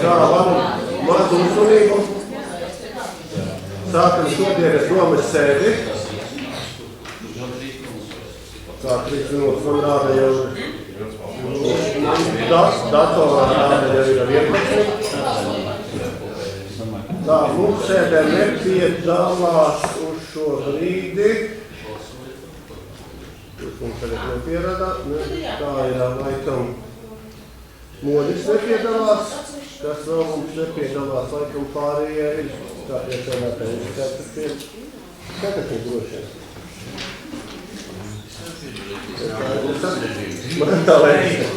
Tā, mazu uzmanību. Sākam šodienas domas sēdi. Kā 3 minūtes man rāda jau datorā rāda jau ir 11. Tā, mums sēdē nepiedalās uz šo brīdi. Jūs mums tagad nepierada. Tā ir laikam Modis nepiedalās. Kas vēl mums nepiedalās, laikam pārējie, kā priekšsēdētāji, katrs droši. Man tā liekas.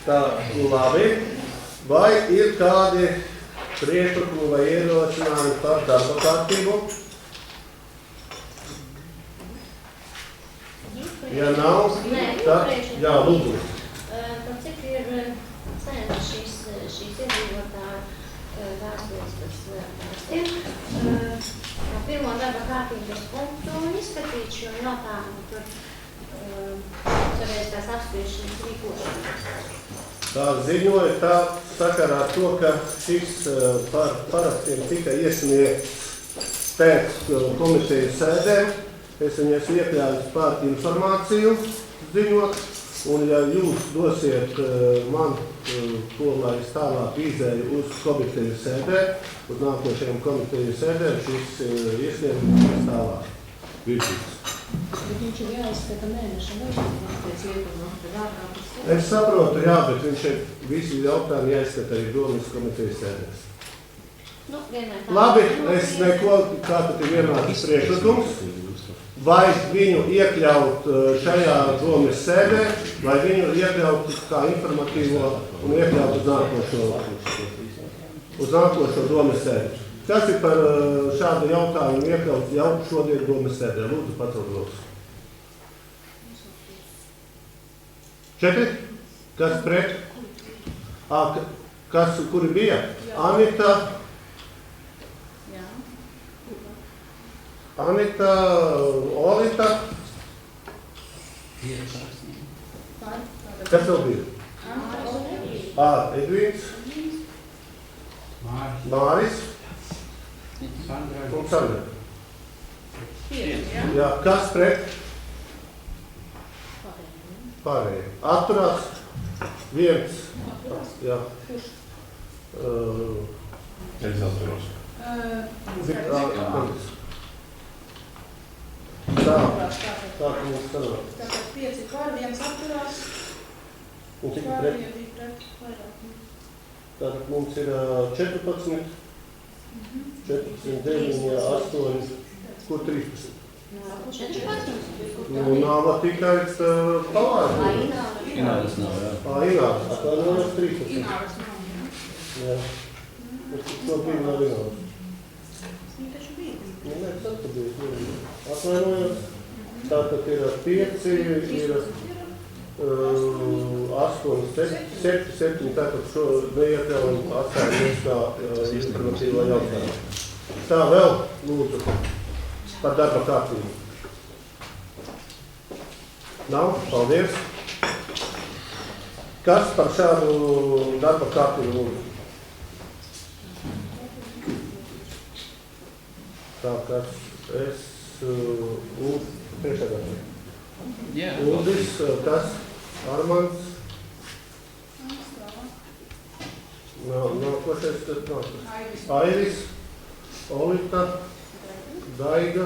Tā, labi. Vai ir kādi priekšlikumi vai ierosinājumi par darba kārtību? Ja nav, tad, jā, lūdzu. Cik ir saņemta šīs iedzīvotāju vēstules pēc vērstiem? Pirmo darba kārtības punktu izskatīt šo jautājumu par sabiedriskās apspriešanas rīkošanas. Tā ziņoja tā sakarā to, ka šis par parakstiem tika iesniegts pēc komitejas sēdēm. Es viņu esmu iekļāvis par informāciju ziņot. Un ja jūs dosiet man to, lai es tālāk izēju uz komiteju sēdē, uz nākošajām komiteju sēdēm, šis iesniegums tālāk virzīts. Bet viņš ir jāizskata mēneša pēc iekuma, tad ārkārtas. Es saprotu, jā, bet viņš ir visi jautājumi jāizskata arī domas komitejas sēdēs. Nu, labi, es neko, kā tad ir vienāds priekšlikums. Vai viņu iekļaut šajā domas sēdē, vai viņu iekļaut kā informatīvo un iekļaut uz nākošo domas sēdi. Kas ir par šādu jautājumu iekļaut jau šodien domas sēdē? Lūdzu, pacelt rokas. 4? Kas pret? Kuri bija? Anita. Anita, Olita. Kas vēl bija? Edvīns. Māris. Un Sandra. Jā, kas pret? Pārējie. Atturās. 1. Jā. Es atturos. Tā mums sanāk. Tātad 5 par, 1 atturās. Un cik pret? Tātad mums ir 14, 9, 8, kur 13? 14? Nu, nav tikai palāžu. Ināras nav, jā. Ināras, atvainojas 13. Ināras nav. Jā. To bija nav Ināras. Viņa taču bija. Nē, tas bija. Atvainojos. Tātad ir 5, ir 8, 7, tātad šo neiekļaujam atstājums kā informatīvo jautājumu. Tā vēl, lūdzu, par darba kārtību. Nav? Paldies. Kas par šādu darba kārtību lūdzu? Tā, kas es priekšsēdētāju. Uldis, kas? Armands? Nākošais, tad nākošais. Airis, Olita, Daiga,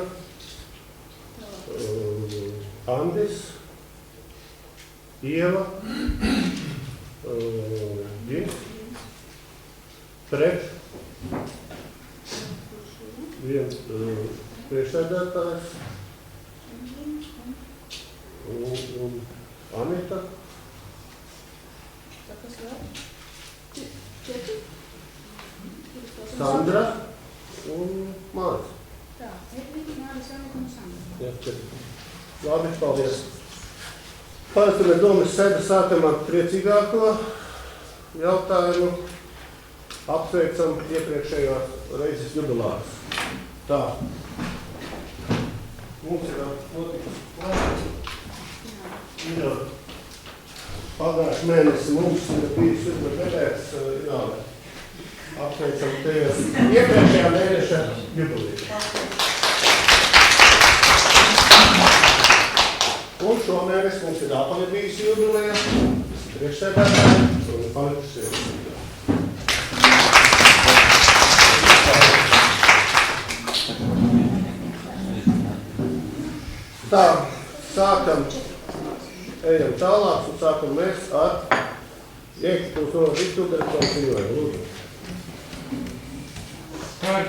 Andis, Ieva, Gins, pret, 1 priekšsēdētājs un Anita. Sandra un Māris. Tā, Edvīns, Māris, Anita un Sandra. Jā, 4. Labi, paldies. Parasti mēs domas sēdi sākam ar priecīgāko jautājumu. Apsveicam iepriekšējās reizes jubilārus. Tā. Mums ir noticis Pagājušajā mēnesī mums ir bijis uzmanības debats, apsveicam te iepriekšējā mēneša jubileju. Un šomēnes mums ir apaļa bijusi jubileja, priekšsēdētāji un palikusi. Tā, ejam tālāk un sākam mēs ar iekšpūs no iztūdētājiem ziņojumu. Lūdzu. Par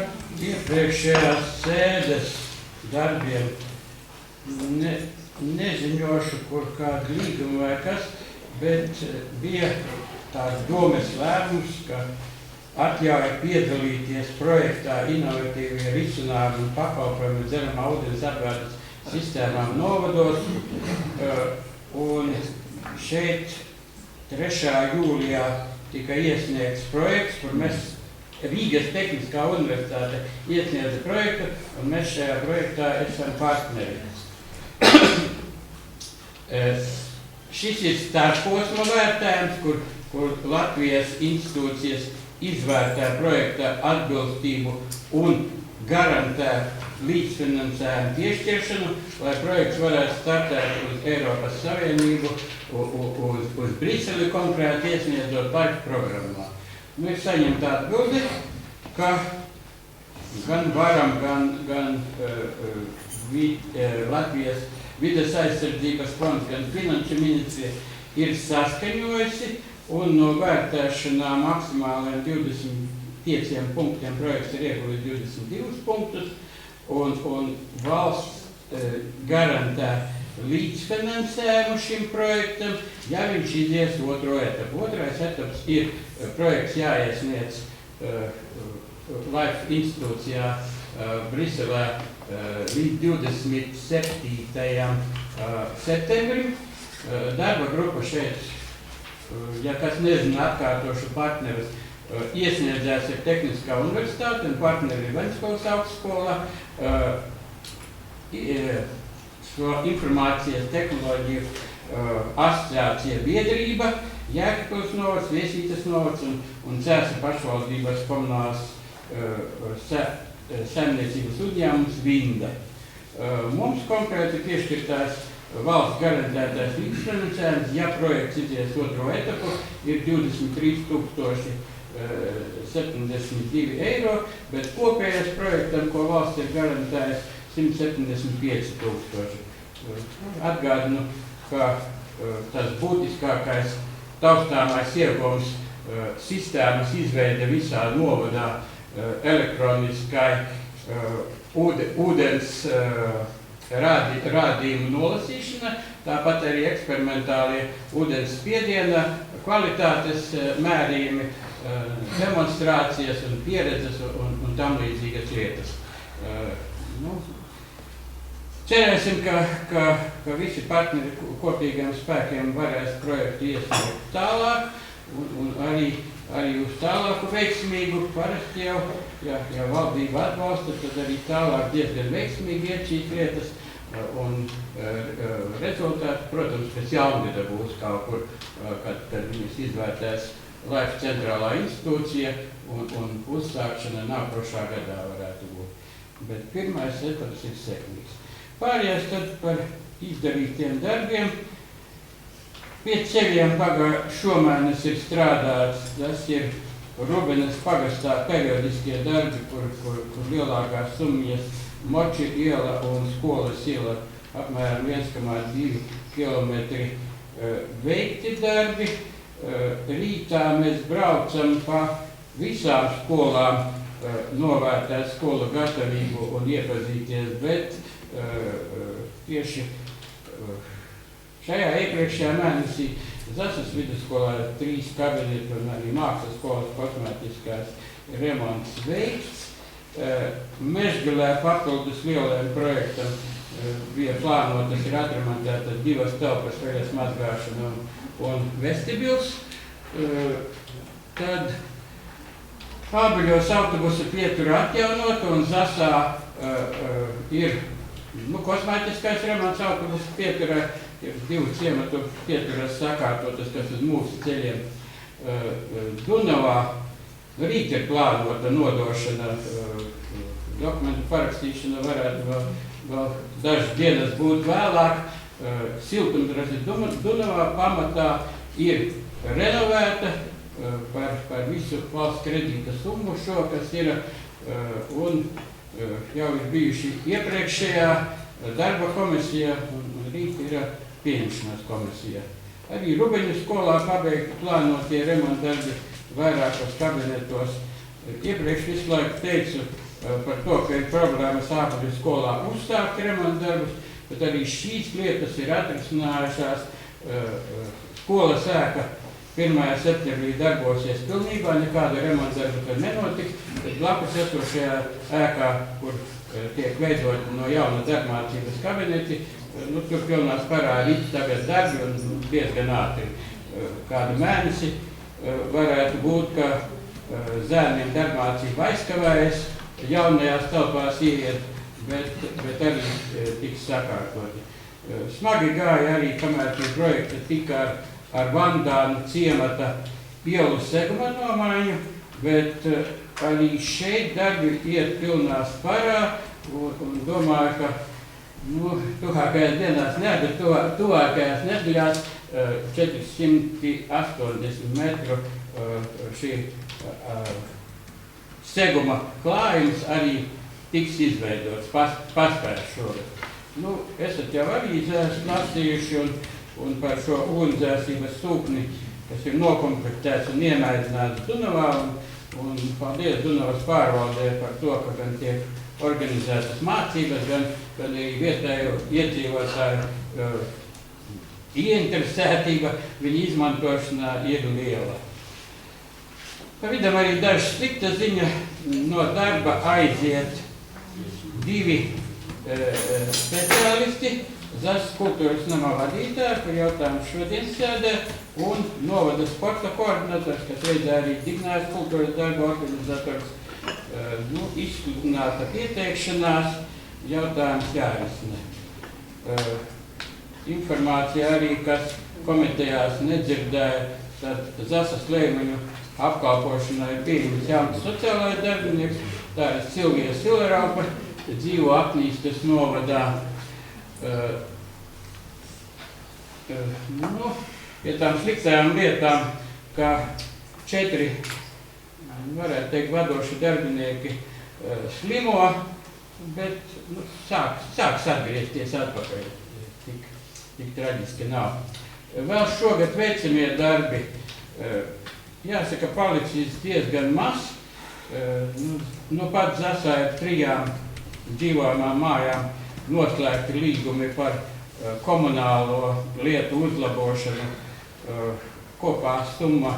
iepriekšējās sēdes darbiem neziņošu, kur kādu līgumu vai kas, bet bija tāds domes lēmums, ka atļauja piedalīties projektā inovatīvie risinājumi un pakalpojumi dzeramā ūdens apgādes sistēmām novados. Un šeit 3. jūlijā tika iesniegts projekts, kur mēs Rīgas Tehniskā universitāte iesniedza projektu, un mēs šajā projektā esam partneri. Šis ir starposma vērtējums, kur Latvijas institūcijas izvērtē projekta atbilstību un garantē līdzfinansējumu piešķiršanu, lai projekts varētu startēt uz Eiropas Savienību, uz Briseli konkrēti iesniedzot LIFE programmā. Mēs saņemt atbildi, ka gan varam, gan Latvijas vides aizsardzības fonds, gan finanšu ministrija ir saskaņojusi un no vērtēšanā maksimāliem 25 punktiem projekts ir ieguvis 22 punktus un valsts garantē līdzfinansējumu šim projektam, ja viņš izies otro etapu. Otrais etaps ir projekts jāiesniedz LIFE institūcijā Briselē līdz 27. septembrim. Darba grupa šeit, ja kas nezina, atkārtošu partnerus, iesniedzējs ir Tehniskā universitāte un partneri ir Ventspils augstskolā, informācijas tehnoloģiju asociācija biedrība, Jēkabpils novads, Viesītes novads un Cēsu pašvaldības komunālās saimniecības uzņēmums Vinda. Mums konkrēti piešķirtās valsts garantētais līdzfinansējums, ja projekts izies otro etapu, ir 23,072 eiro, bet kopējais projektam, ko valsts ir garantējis, 175 000. Atgādinu, ka tas būtiskākais taustāmais ieguvums sistēmas izveide visā novadā elektroniskai ūdens rādījumu nolasīšana, tāpat arī eksperimentālie ūdens spiediena kvalitātes mērījumi, demonstrācijas un pieredzes un tam līdzīgas lietas. Cerēsim, ka visi partneri kopīgiem spēkiem varēs projektu iesniegt tālāk un arī uz tālāku veiksmīgu. Parasti jau, ja valdība atbalsta, tad arī tālāk diezgan veiksmīgi iet šīs lietas un rezultāti, protams, pēc jaungada būs kaut kur, kad viņas izvērtēs LIFE centrālā institūcija un uzsākšana nākošā gadā varētu būt. Bet pirmais etaps ir sekmīgs. Pārējais tad par izdarītiem darbiem. Pie ceļiem šomēnes ir strādāts, tas ir Rubenes pagastā periodiskie darbi, kur lielākās summas Moči iela un Skolas iela apmēram 1,2 kilometri veikti darbi. Rītā mēs braucam pa visām skolām, novērtēt skolu gatavību un iepazīties, bet tieši šajā iepriekšējā mēnesī Zasas vidusskolā 3 kabineti un arī mākslas skolas kosmētiskās remonts veikts. Mežgalē papildus lielajam projektam bija plānotas ir atremontētas 2 telpas veļas mazgāšana un vestibils. Tad Ābeļos autobusa pietura atjaunota un Zasā ir Kosmētiskais remonts autobusu pieturē, ir 2 ciematu pieturas sakārtotas, kas uz mūsu ceļiem. Dunavā rīt ir plānota nodošana, dokumentu parakstīšana varētu vēl dažas dienas būt vēlāk. Siltumtrases Dunavā pamatā ir renovēta par visu valsts kredīta summu šo, kas ir, un jau ir bijuši iepriekšējā darba komisija, un rīt ir pieņemšanas komisija. Arī Rubeņu skolā pabeigti plānotie remontdarbi vairākos kabinetos. Iepriekš visu laiku teicu par to, ka ir problēmas Ābeļu skolā uzsākt remontdarbus, bet arī šīs lietas ir atrisinājušās. Skolas ēka 1. septembrī darbosies pilnībā, nekāda remontdarba tur nenotiks, bet blakus esošajā ēkā, kur tiek veidoti no jauna darbmācības kabineti, tur pilnā sparā rīt tagad darbi un diezgan ātri. Kādu mēnesi varētu būt, ka zēniem darbmācība aizkavējas, jaunajās telpās ieiet, bet arī tiks sakārtoti. Smagi gāja arī, kamēr tie projekti tika ar Vandānu ciemata ielu seguma nomaiņu, bet arī šeit darbi iet pilnā sparā un domāju, ka tuvākajās dienās ne, bet tuvākajās nedēļās 480 metru šī seguma klājums arī tiks izveidots, paspērs šogad. Esat jau avīzēs lasījuši un par šo ugunsdzēsības sūkni, kas ir nokomplektēts un iemaisināts Dunavā, un paldies Dunavas pārvaldē par to, ka gan tiek organizētas mācības, gan arī vietējo iedzīvotāju ieinteresētība viņa izmantošanā ir liela. Pa vidam arī daža slikta ziņa, no darba aiziet 2 speciālisti, Zasas kultūras nama vadītāji, par jautājumu šodien sēdē, un novada sporta koordinators, kas veidā arī Dignājas kultūras darba organizators, izsludināta pieteikšanās, jautājums jārisina. Informācija arī, kas komitejās nedzirdēja, tad Zasas Lēmeņu apkalpošanai ir pieņemts jauns sociālais darbinieks, tā ir Silvija Sileraupa, dzīvo Aknīstas novadā. Pie tām sliktajām lietām, ka 4, varētu teikt, vadoši darbinieki slimo, bet sāks atgriezties atpakaļ. Tik traģiski nav. Vēl šogad veicamie darbi, jāsaka, palicis diezgan maz. Pat Zasā ir 3 dzīvojamām mājām noslēgti līgumi par komunālo lietu uzlabošanu. Kopā summa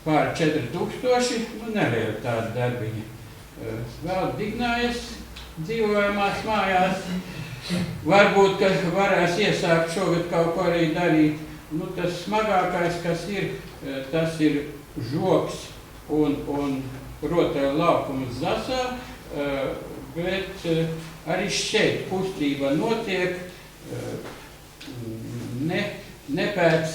pār 4000, neliela tāda darbiņa. Vēl Dignājas dzīvojamās mājās. Varbūt, ka varēs iesākt šogad kaut ko arī darīt. Tas smagākais, kas ir, tas ir žoks un rotaļu laukums Zasā, bet arī šeit kustība notiek, ne pēc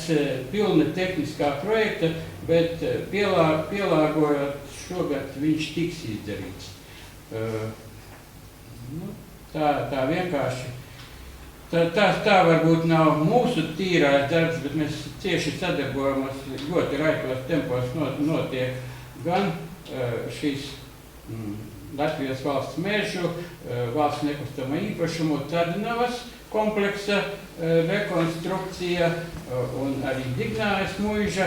pilna tehniskā projekta, bet pielāgojot šogad viņš tiks izdarīts. Tā vienkārši. Tā varbūt nav mūsu tīrās darbs, bet mēs cieši sadarbojamies, ļoti raitos tempos notiek gan šīs Latvijas valsts mežu, valsts nekustamo īpašumu Tardinavas kompleksa rekonstrukcija un arī Dignājas muiža,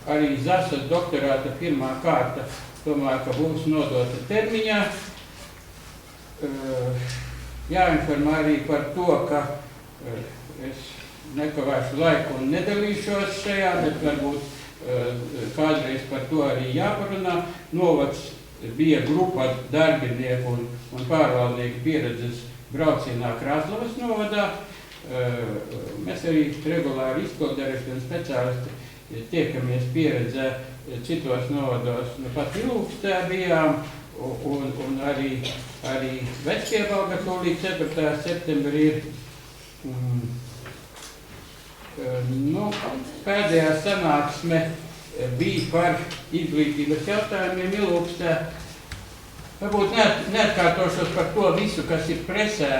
arī Zasas doktorāta 1. kārta, domāju, ka būs nodota termiņā. Jāinformē arī par to, ka es nekavēšu laiku un nedalīšos šajā, bet varbūt kādreiz par to arī jāparunā. Novads bija grupa darbinieku un pārvaldnieku pieredzes braucienā Krāslavas novadā. Mēs arī regulāri izpildarēs un speciālisti tiekamies pieredzē citos novados. Pat Ilūkstē bijām un arī vecpiebalga tūlīt 4. septembrī ir. Pēdējā sanāksme bija par izglītības jautājumiem Ilūkstē. Varbūt neatkārtošos par to visu, kas ir presē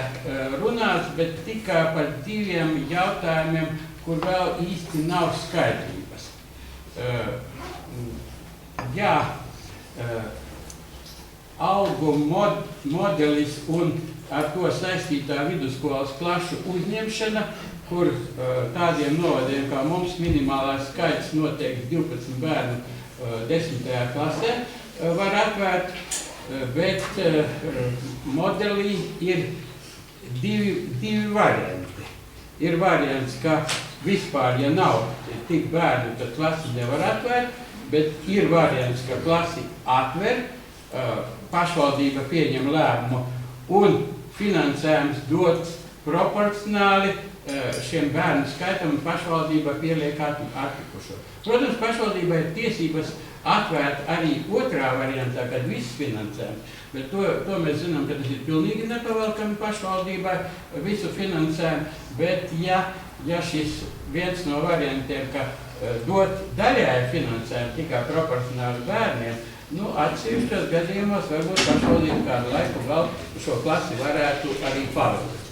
runāts, bet tikai par 2 jautājumiem, kur vēl īsti nav skaidrības. Algu modelis un ar to saistītā vidusskolas klašu uzņemšana, kur tādiem novadiem kā mums minimālais skaits noteikti 12 bērnu 10. klasē var atvērt, bet modelī ir divi varianti. Ir variants, ka vispār, ja nav tik bērnu, tad klasi nevar atvērt, bet ir variants, ka klasi atver, pašvaldība pieņem lēmumu un finansējums dots proporcionāli šiem bērnu skaitam un pašvaldība pieliek atlikušo. Protams, pašvaldībai ir tiesības atvērt arī otrā variantā, kad viss finansējums, bet to mēs zinām, ka tas ir pilnīgi nepavēlkami pašvaldībai visu finansējumu, bet ja šis viens no variantiem, ka dot daļēju finansējumu tikai proporcionāli bērniem, atsevišķos gadījumos varbūt pašvaldība kādu laiku vēl šo klasi varētu arī pavadīt.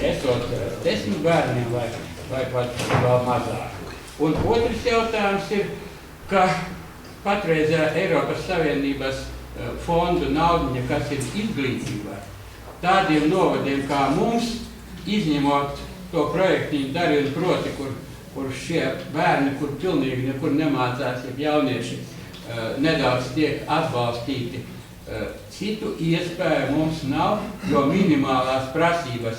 Esot 10 bērniem vai pat vēl mazāk. Un otrs jautājums ir, ka patreizējā Eiropas Savienības fondu naudiņa, kas ir izglītībā, tādiem novadiem kā mums, izņemot to projektiņu darījumu proti, kur šie bērni, kur pilnīgi nekur nemācās, ja jaunieši nedaudz tiek atbalstīti. Citu iespēju mums nav, jo minimālās prasības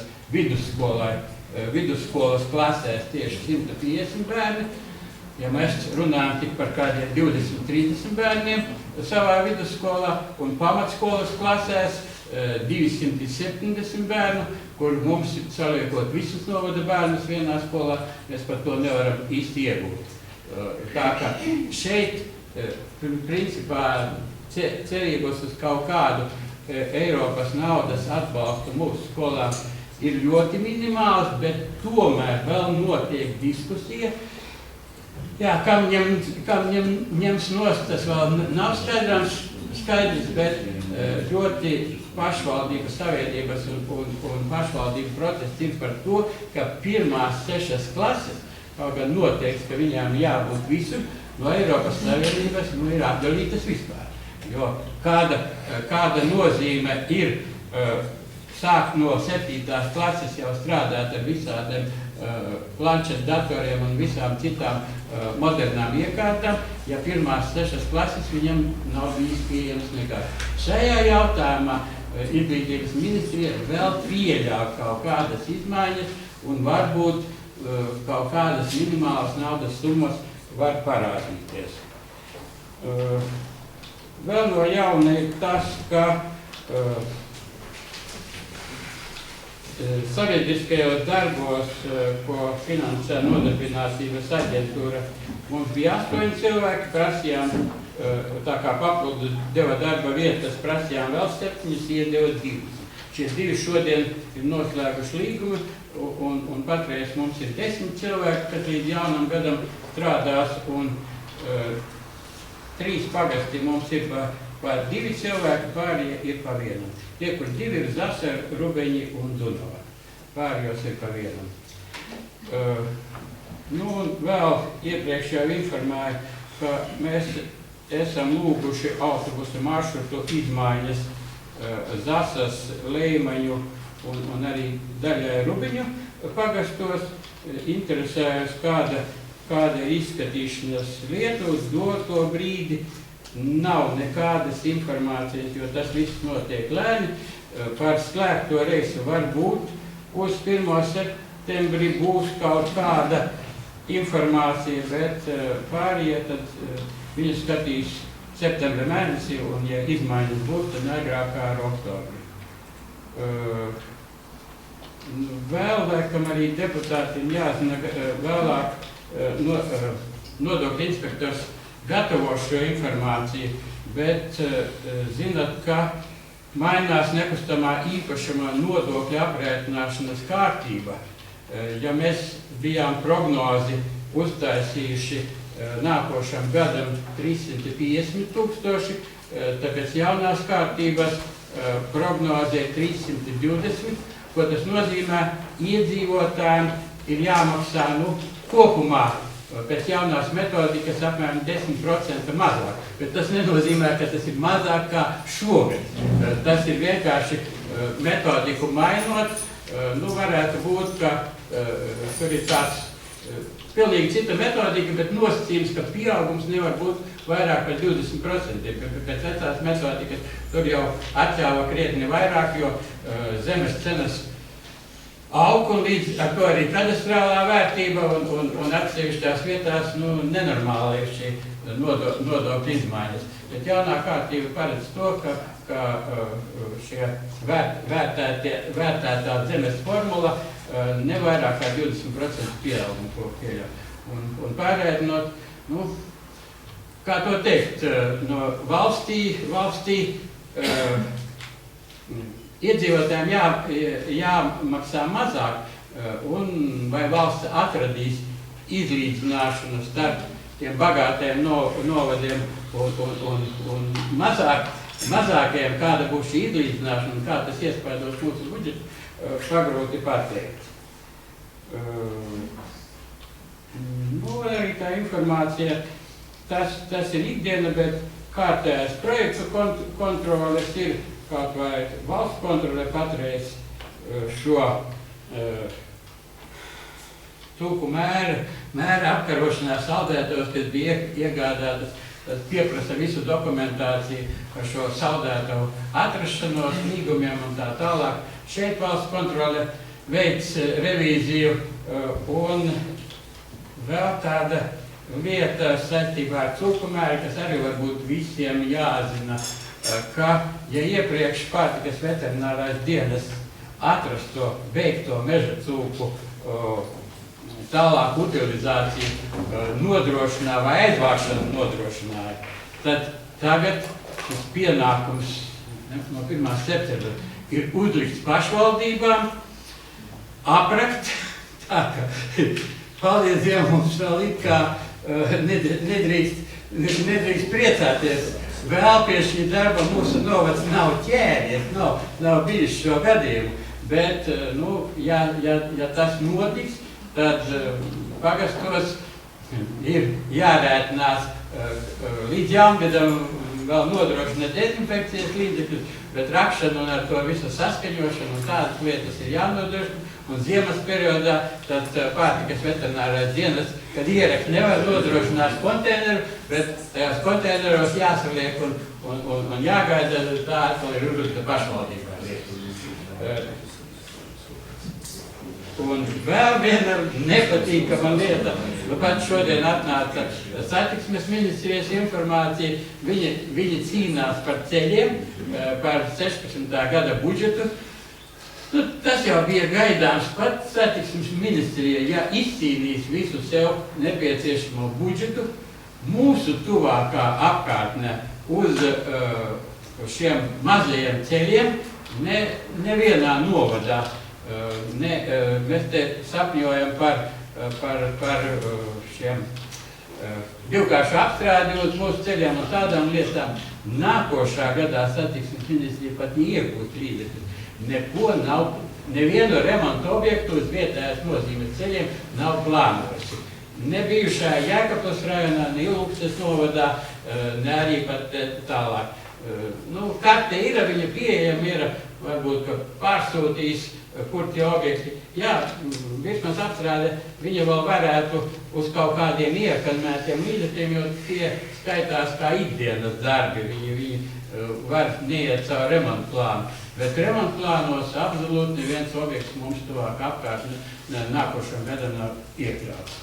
vidusskolas klasēs tieši 150 bērni. Ja mēs runājam tik par kādiem 20-30 bērniem savā vidusskolā un pamatskolas klasēs 270 bērnu, kur mums saliekot visus novada bērnus vienā skolā, mēs par to nevaram īsti iegūt. Tā ka šeit principā cerības uz kaut kādu Eiropas naudas atbalstu mūsu skolām ir ļoti minimāls, bet tomēr vēl notiek diskusija. Kam ņems nost, tas vēl nav skaidrs, bet ļoti pašvaldības savienības un pašvaldību protests ir par to, ka pirmās 6 klases, kaut gan noteikts, ka viņām jābūt visur, no Eiropas Savienības ir atdalītas vispār. Jo kāda nozīme ir sākt no 7. klases jau strādāt ar visādiem planšetdatoriem un visām citām modernām iekārtām, ja pirmās 6 klases viņam nav bijis pieejams nekā. Šajā jautājumā Izglītības ministrija vēl pieļauj kaut kādas izmaiņas un varbūt kaut kādas minimālas naudas summas var parādīties. Vēl no jauna ir tas, ka sabiedriskajos darbos, ko finansē Nodarbinātības aģentūra, mums bija 8 cilvēki, prasījām, tā kā papildus deva darba vietas, prasījām vēl 7, iedeva 2. Šie 2 šodien ir noslēguši līgumu, un patreiz mums ir 10 cilvēki, kas līdz jaunam gadam strādās, un 3 pagasti mums ir par 2 cilvēki, pārējie ir pa 1. Tie, kur 2 ir Zasar, Rubeņi un Dunava. Pārējos ir pa 1. Un vēl iepriekš jau informēju, ka mēs esam lūguši autobusu maršrutu izmaiņas Zasas, Leimaņu un arī daļai Rubeņu pagastos. Interesējos, kāda ir izskatīšanas lieta uz doto brīdi. Nav nekādas informācijas, jo tas viss notiek lēni. Par slēgto reisu var būt. Uz 1. septembrī būs kaut kāda informācija, bet pārējie tad viņu skatīs septembra mēnesī, un ja izmaiņas būs, tad agrākā ar oktobri. Vēl laikam arī deputātiem jāzina vēlāk nodokļu inspektors gatavo šo informāciju, bet zinat, ka mainās nekustamā īpašumā nodokļa aprēķināšanas kārtība. Ja mēs bijām prognozi uztaisījuši nākošam gadam 350 000, tāpēc jaunās kārtības prognozē 320, ko tas nozīmē, iedzīvotājiem ir jāmaksā kopumā pēc jaunās metodikas apmēram 10% mazāk. Bet tas nenozīmē, ka tas ir mazāk kā šogad. Tas ir vienkārši metodiku mainot. Varētu būt, ka tur ir tāds pilnīgi cita metodika, bet nosacījums, ka pieaugums nevar būt vairāk par 20%. Pēc vecās metodikas tur jau atļāva krietni vairāk, jo zemes cenas aug un līdz ar to arī kadastrālā vērtība un atsevišķās vietās nenormāli ir šī nodokļu izmaiņas. Bet jaunā kārtība paredz to, ka šie vērtētā zemes formula ne vairāk kā 20% pieaugumu ko pieļauj. Un pārēdinot, kā to teikt, no valstī iedzīvotājiem jāmaksā mazāk, vai valsts atradīs izlīdzināšanu starp tiem bagātiem novadiem un mazākajiem, kāda būs šī izlīdzināšana, kā tas iespaidos mūsu budžetu, pagrūti pateikt. Arī tā informācija, tas ir ikdiena, bet kārtējās projektu kontroles ir kaut vai valsts kontrole patreiz šo cūku mēra apkarošanā saldētos, kas bija iegādātas, tas pieprasa visu dokumentāciju par šo saldētavu atrašanos, līgumiem un tā tālāk. Šeit valsts kontrole veic revīziju un vēl tāda lieta saistībā ar cūku mēru, kas arī varbūt visiem jāzina, ka, ja iepriekš pārtikas veterinārās dienas atrasto, beigto meža cūku tālāk utilizāciju nodrošinā vai aizvākšanu nodrošināja, tad tagad šis pienākums no 1. septembra ir uzlikts pašvaldībām aprakt. Tā ka, paldies Dievam, mums vēl it kā nedrīkst priecāties. Vēl pie šī darba mūsu novads nav ķēries, nav bijis šo gadījumu, bet, ja tas notiks, tad pagastos ir jārētinās līdz jaungadam vēl nodrošina dezinfekcijas līdzekļus, bet rakšana un ar to visu saskaņošanu un tādas lietas ir jānodrošina. Un ziemas periodā tad pārtikas veterinārās dienas, kad ierakst nevar nodrošināt konteineru, bet tajās konteineros jāsaliek un jāgaida, tā atkal ir uzlikta pašvaldībā. Un vēl viena nepatīkama lieta, pat šodien atnāca satiksmes ministrijas informācija, viņi cīnās par ceļiem, par 16. gada budžetu. Tas jau bija gaidāms, pat satiksmes ministrija, ja izcīnīs visu sev nepieciešamo budžetu, mūsu tuvākā apkārtne uz šiem mazajiem ceļiem nevienā novadā. Mēs te sapņojam par šiem divkāršu apstrādi uz mūsu ceļiem un tādām lietām. Nākošā gadā satiksmes ministrija pat iegūst līdzekļus. Neko nav, nevienu remontu objektu uz vietējās nozīmes ceļiem nav plānojusi. Ne bijušā Jēkabpils rajonā, ne Ilūkstes novadā, ne arī pat tālāk. Karte ir, viņa pieejama ir, varbūt, ka pārsūtīs, kur tie objekti. Jā, virsmas apstrāde, viņa vēl varētu uz kaut kādiem iekanmētiem līdzekļiem, jo tie skaitās kā ikdienas darbi, viņi var neiet caur remontu plānu. Bet remontu plānos absolūti neviens objekts mums tuvāk apkārt nākošam gadam nav iekļauts.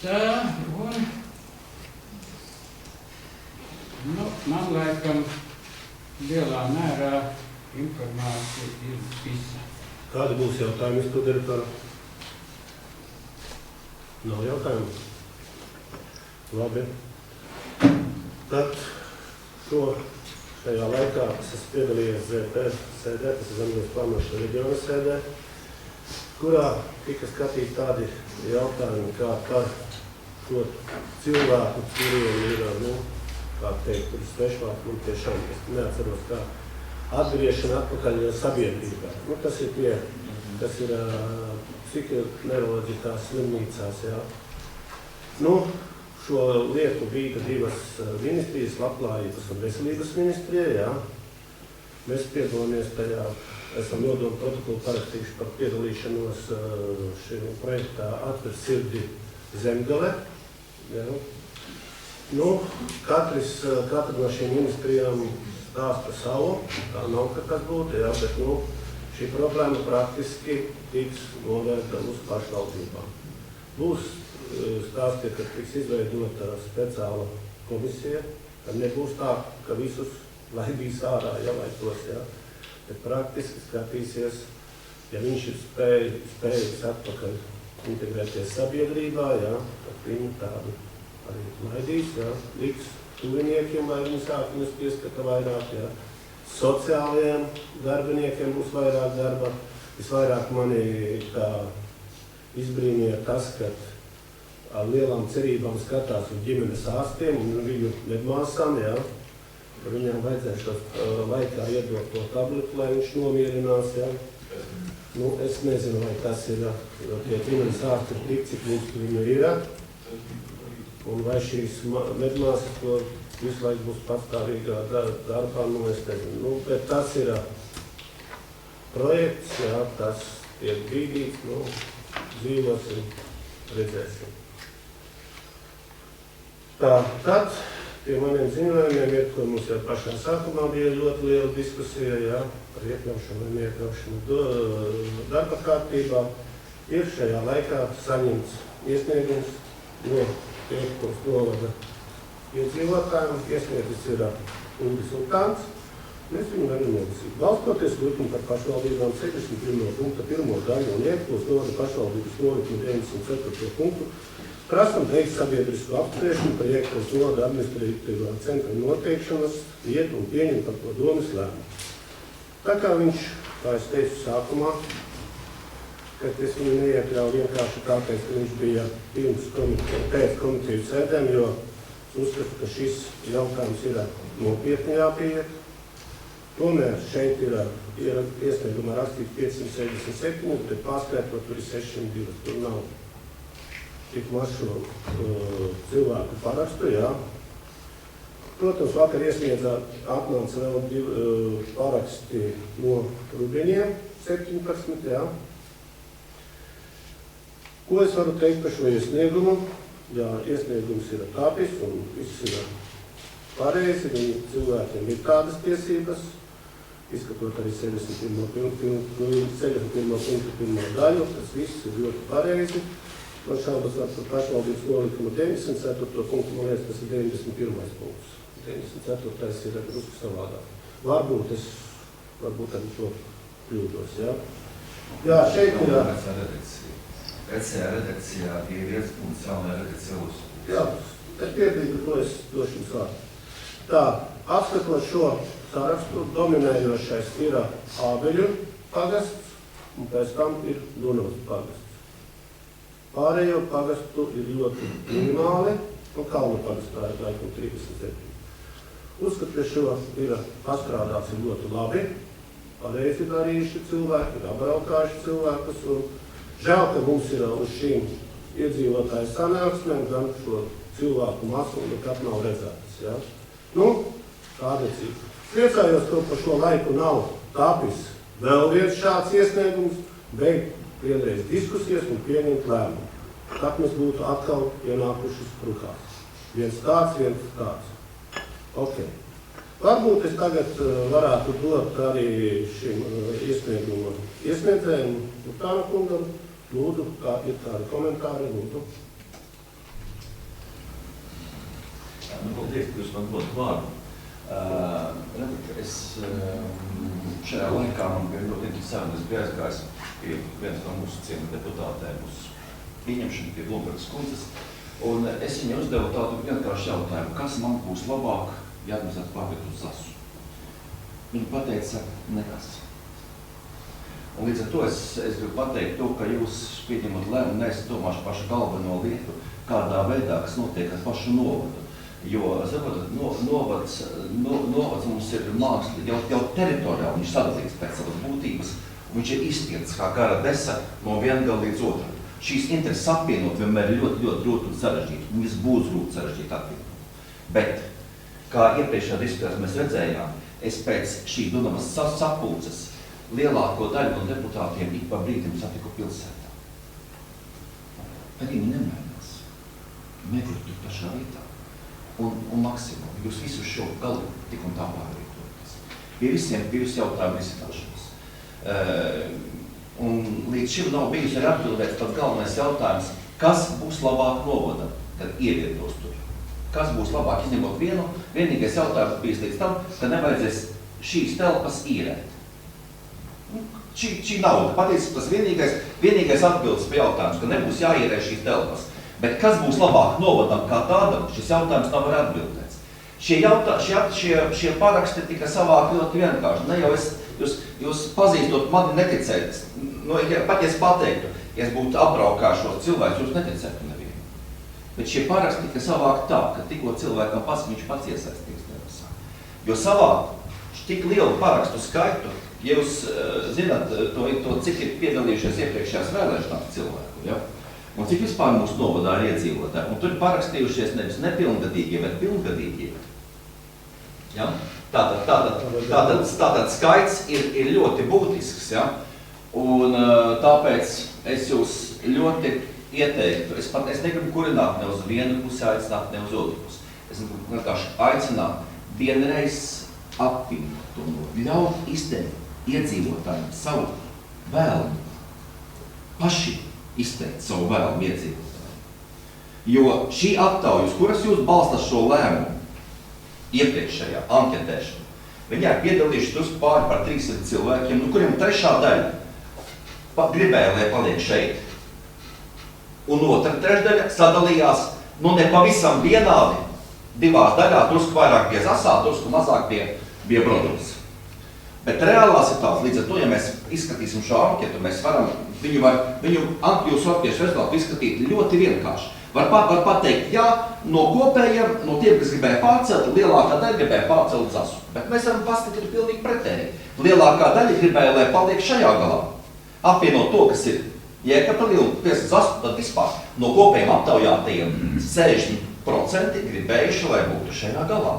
Tā, man laikam lielā mērā informācija ir visa. Kādi būs jautājumi izpildirektora? Nav jautājumu? Labi. Tad Šajā laikā es esmu piedalījies ZP sēdē, tas ir Zemgales plānošanas reģiona sēdē, kurā tika skatīti tādi jautājumi, kā par šo cilvēku, kuriem ir, kā teikt, tur svešvārds, tiešām es neatceros, kā atgriešana atpakaļ sabiedrībā. Tas ir psihoneiroloģiskās slimnīcās, jā. Šo lietu bija divas ministrijas, Labklājības un Veselības ministrija, jā. Mēs piedalāmies tajā, esam nodomu protokolu parakstījuši par piedalīšanos šajā projektā Atver sirdi Zemgale, jā. Katra no šīm ministrijām stāsta savu, tā nav, ka tas būtu, jā, bet, šī problēma praktiski tiks novērta uz pašvaldībām. Būs stāstīja, ka tiks izveidota speciāla komisija, ka nebūs tā, ka visus laidīs ārā, ja laikos, jā. Bet praktiski skatīsies, ja viņš ir spējīgs atpakaļ integrēties sabiedrībā, jā, tad viņu tādu arī laidīs, jā, liks tuviniekiem, lai viņi sāk viņus pieskata vairāk, jā. Sociālajiem darbiniekiem būs vairāk darba. Visvairāk mani tā izbrīnīja tas, ka ar lielām cerībām skatās uz ģimenes ārstiem un viņu medmāsām, jā. Viņam vajadzēs laikā iedot to tabletu, lai viņš nomierinās, jā. Es nezinu, vai tas ir, jo tie ģimenes ārsti ir tik, cik mums viņu ir, un vai šīs medmāsas to visu laiku būs pastāvīgā darbā, es nezinu. Bet tas ir projekts, jā, tas tiek brīdīts, dzīvosim, redzēsim. Tad pie maniem ziņojumiem ir, ko mums jau pašā sākumā bija ļoti liela diskusija, jā, par iekļaušanu vai neiekļaušanu darba kārtībā. Ir šajā laikā saņemts iesniegums no Piektpils novada iedzīvotājiem. Iesniedzis ir Uldis Ultāns. Mēs viņu varam nolasīt. Balstoties likumu par pašvaldībām 71. punkta 1. daļu un Piektpils novada pašvaldības nolikumu 94. punktu, prasam veikt sabiedrisku apspriešanu par Piektpils novada administratīvā centra noteikšanas vietu un pieņemt par to domas lēmumu. Tā kā viņš, kā es teicu sākumā, ka es viņu neiekļauju vienkārši tāpēc, ka viņš bija pēc komiteju sēdēm, jo uzskatu, ka šis jautājums ir nopietni jāpieiet. Tomēr šeit ir iesniegumā rakstīts 567, bet pārskaitot tur ir 602. Tur nav tik maz šo cilvēku parakstu, jā. Protams, vakar atnāca vēl paraksti no Rubeņiem, 17, jā. Ko es varu teikt par šo iesniegumu? Jā, iesniegums ir tapis un viss ir pareizi, cilvēkiem ir tādas tiesības, izskatot arī 71. punktu 1. daļu, tas viss ir ļoti pareizi. Man šaubas var par pašvaldības nolikumu 94. punktu, man liekas, tas ir 91. punkts. 94. ir drusku savādāk. Varbūt arī to kļūdos, jā. Jā, šeit ir... Vecajā redakcijā bija viens punkts, jaunajā redakcijā uz. Jā, es piedīju, ka to es došu jums vārdu. Tā, apskatot šo sarakstu, dominējošais ir Ābeļu pagasts, un pēc tam ir Dunavas pagasts. Pārējo pagastu ir ļoti minimāli, un Kalnu pagastā ir laikam 37. Uzskat, ka šo ir pastrādāts ļoti labi, pareizi darījuši cilvēki, ir apbraukājuši cilvēkus, un žēl, ka mums ir uz šīm iedzīvotāju sanāksmēm gan šo cilvēku masu nekad nav redzētas, jā. Tāda cita. Priecājos, ka par šo laiku nav tapis vēl viens šāds iesniegums, beigt vienreiz diskusijas un pieņemt lēmumu. Tad mēs būtu atkal ienākuši sprukās. Viens tāds. Ok. Varbūt es tagad varētu dot arī šim iesniegumu iesniedzējiem Utāna kungam. Lūdzu, kā ir tādi komentāri, lūdzu. Paldies, ka jūs man dodat vārdu. Es šajā laikā man bija ļoti interesanti, es biju aizgājis pie viens no mūsu ciema deputātēm uz pieņemšanu pie Blombergas kundzes, un es viņai uzdevu tādu vienkārši jautājumu, kas man būs labāk jāatmaksāt pārviet uz Zasu. Viņi pateica, nekas. Un līdz ar to es gribu pateikt to, ka jūs pieņemat lēmumu, neesat domājuši pašu galveno lietu, kādā veidā, kas notiek ar pašu novadu. Jo, saprotat, novads mums ir māksli, jau teritoriāli viņš sadalīts pēc savas būtības, un viņš ir izstiepts kā gara desa no viena gala līdz otram. Šīs intereses apvienot vienmēr ir ļoti grūti un sarežģīti, un viņas būs grūti sarežģīti apvienot. Bet, kā iepriekšējā diskusijā mēs redzējām, es pēc šī Dunavas sapulces lielāko daļu no deputātiem ik pa brīdim satiku pilsētā. Arī viņi nemainās. Mēģināt tur pašā vietā. Un maksimum, jūs visu šo galu tik un tā pārvietoties. Pie visiem jautājumu risināšanas. Un līdz šim nav bijusi arī atbildēts pats galvenais jautājums, kas būs labāk novadam, kad ievietos tur. Kas būs labāk izņemot vienu, vienīgais jautājums bijis līdz tam, ka nevajadzēs šīs telpas īrēt. Šī nauda, patiesībā tas vienīgais atbildes pie jautājums, ka nebūs jāierē šīs telpas. Bet kas būs labāk novadam kā tādam, šis jautājums nav arī atbildēts. Šie paraksti tika savākti ļoti vienkārši. Ne jau jūs pazīstot mani neticēt. Pat ja es pateiktu, ja es būtu apbraukāšos cilvēkus, jūs neticētu nevienu. Bet šie paraksti tika savākti tā, ka tikko cilvēkam viņš pats iesaistīs nevisā. Jo savākt tik lielu parakstu skaitu, ja jūs zināt to, cik ir piedalījušies iepriekšējās vēlēšanās cilvēku, ja? Un cik vispār mūsu novadā ir iedzīvotāji, un tur ir parakstījušies nevis nepilngadīgie, bet pilngadīgie. Ja? Tātad skaits ir ļoti būtisks, ja? Un tāpēc es jūs ļoti ieteiktu, es negribu kurināt ne uz vienu pusi, aicināt ne uz otru pusi. Es gribu vienkārši aicināt vienreiz apvienot to ļaut izteikt iedzīvotājiem savu vēlmu, paši izteikt savu vēlmu iedzīvotājiem. Jo šī aptauja, uz kuras jūs balstat šo lēmumu, iepriekšējā anketēšana, viņā ir piedalījuši drusku pāri par 300 cilvēkiem, no kuriem trešā daļa gribēja, lai paliek šeit. Un otra trešdaļa sadalījās, nepavisam vienādi, divās daļās, drusku vairāk bija Zasā, drusku mazāk bija Brodovs. Bet reālās ir tās, līdz ar to, ja mēs izskatīsim šo anketu, mēs varam jūsu ankiešu rezultātu izskatīt ļoti vienkārši. Var pateikt, jā, no kopējiem, no tiem, kas gribēja pārcelt, lielākā daļa gribēja pārcelt Zasu. Bet mēs varam paskatīt pilnīgi pretēji. Lielākā daļa gribēja, lai paliek šajā galā. Apvienot to, kas ir Jēkabpilī un Zasu, tad vispār no kopējiem aptaujātajiem 60% gribējuši, lai būtu šajā galā.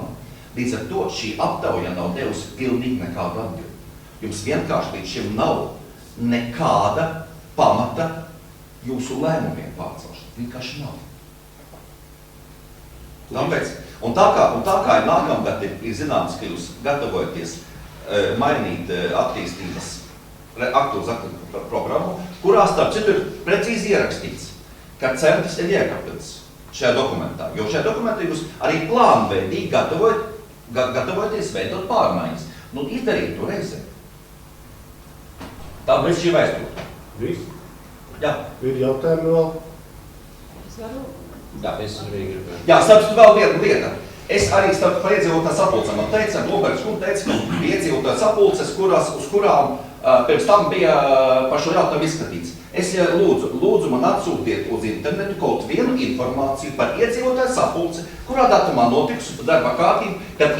Līdz ar to šī aptauja nav devusi pilnīgi nekādu atbildi. Jums vienkārši līdz šim nav nekāda pamata jūsu lēmumiem pārcelšana. Vienkārši nav. Tāpēc, un tā kā ir nākamgad ir zināms, ka jūs gatavojaties mainīt attīstības aktuālu programmu, kurā starp citu ir precīzi ierakstīts, ka centrs ir Jēkabpils šajā dokumentā. Jo šajā dokumentā jūs arī plānveidīgi gatavojaties veidot pārmaiņas. Izdarīt to reizē. Tāpēc šī vēstule. Viss? Jā. Ir jautājumi vēl? Es varu? Jā, es arī gribēju. Jā, starp vēl viena lieta. Es arī starp par iedzīvotāju sapulcēm man teica, Blūbergs kundze teica, ka bija iedzīvotāju sapulces, uz kurām pirms tam bija par šo jautājumu izskatīts. Es lūdzu man atsūtiet uz internetu kaut vienu informāciju par iedzīvotāju sapulci, kurā datumā notikusi darba kārtība, kad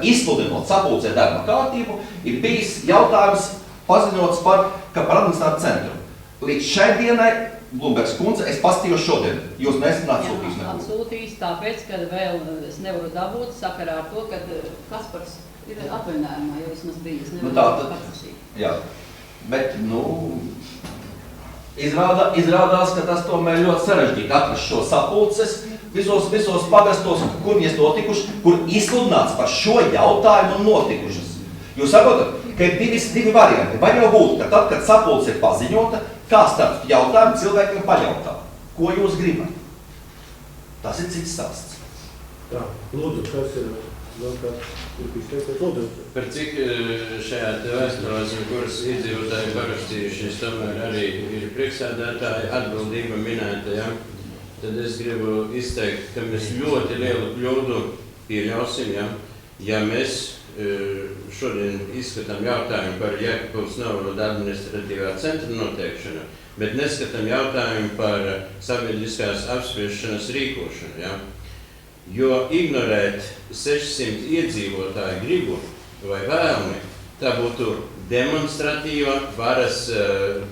izsludinot sapulcē darba kārtību, ir bijis jautājums paziņots par administrāciju centru. Līdz šai dienai, Blūbergs kundze, es pastījos šodien. Jūs nesat atsūtījis neko. Atsūtījis tāpēc, ka vēl es nevaru dabūt sakarā ar to, ka Kaspars ir atvaļinājumā, jo vismaz bija. Es nevaru paprasīt. Jā, bet, izrādās, ka tas tomēr ļoti sarežģīti atrast šo sapulces visos pagastos, kur viņi notikuši, kur izsludināts par šo jautājumu notikušas. Jūs saprotat, ka ir divi varianti. Var jau būt, ka tad, kad sapulce ir paziņota, kā starp jautājumu cilvēkiem pajautā, ko jūs gribat. Tas ir cits stāsts. Tā, lūdzu, kas ir vēl kāds izteicies? Lūdzu. Par cik šajā te vēstulēs, kuras iedzīvotāji parakstījušies, tomēr arī ir priekšsēdētāja atbildība minēta, ja? Tad es gribu izteikt, ka mēs ļoti lielu kļūdu pieļausim, ja mēs šodien izskatām jautājumu par Jēkabpils novada administratīvā centra noteikšanu, bet neskatām jautājumu par sabiedriskās apspriešanas rīkošanu. Ja? Jo ignorēt 600 iedzīvotāju gribu vai vēlmi, tā būtu demonstratīva varas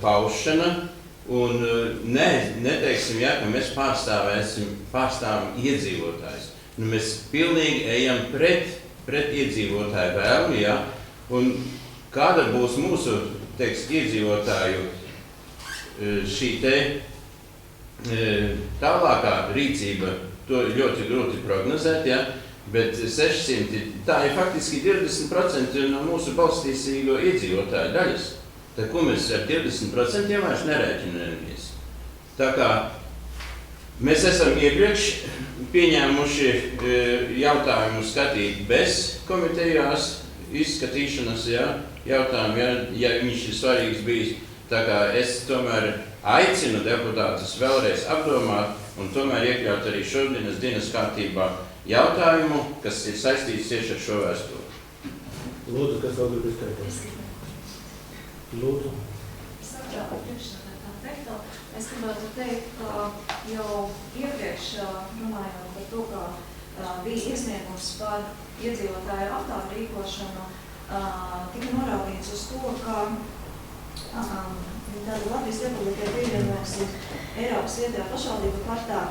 paušana un neteiksim, ja, ka mēs pārstāvam iedzīvotājus. Nu, mēs pilnīgi ejam pret iedzīvotāju vēlmi, ja? Un kāda būs mūsu, iedzīvotāju šī tālākā rīcība, to ļoti grūti prognozēt, ja? Bet 600, tā ir faktiski 20% no mūsu balstīsīgo iedzīvotāju daļas. Tā ko mēs ar 20% vairs nerēķinamies. Tā kā mēs esam iepriekš pieņēmuši jautājumu skatīt bez komitejās izskatīšanas, jautājumu, ja viņš ir svarīgs bijis. Tā kā es tomēr aicinu deputātus vēlreiz apdomāt un tomēr iekļaut arī šodienas dienas kārtībā jautājumu, kas ir saistīts tieši ar šo vēstuli. Lūdzu, kas vēl grib izteikties? Lūdzu. Sakrā par priekšsēdētāju teikto, es gribētu teikt, ka jau iepriekš runājot par to, ka bija iesniegums par iedzīvotāju aptāru rīkošanu, tika norādīts uz to, ka tāda Latvijas Republikai pievienojusi Eiropas vietējā pašvaldību partā.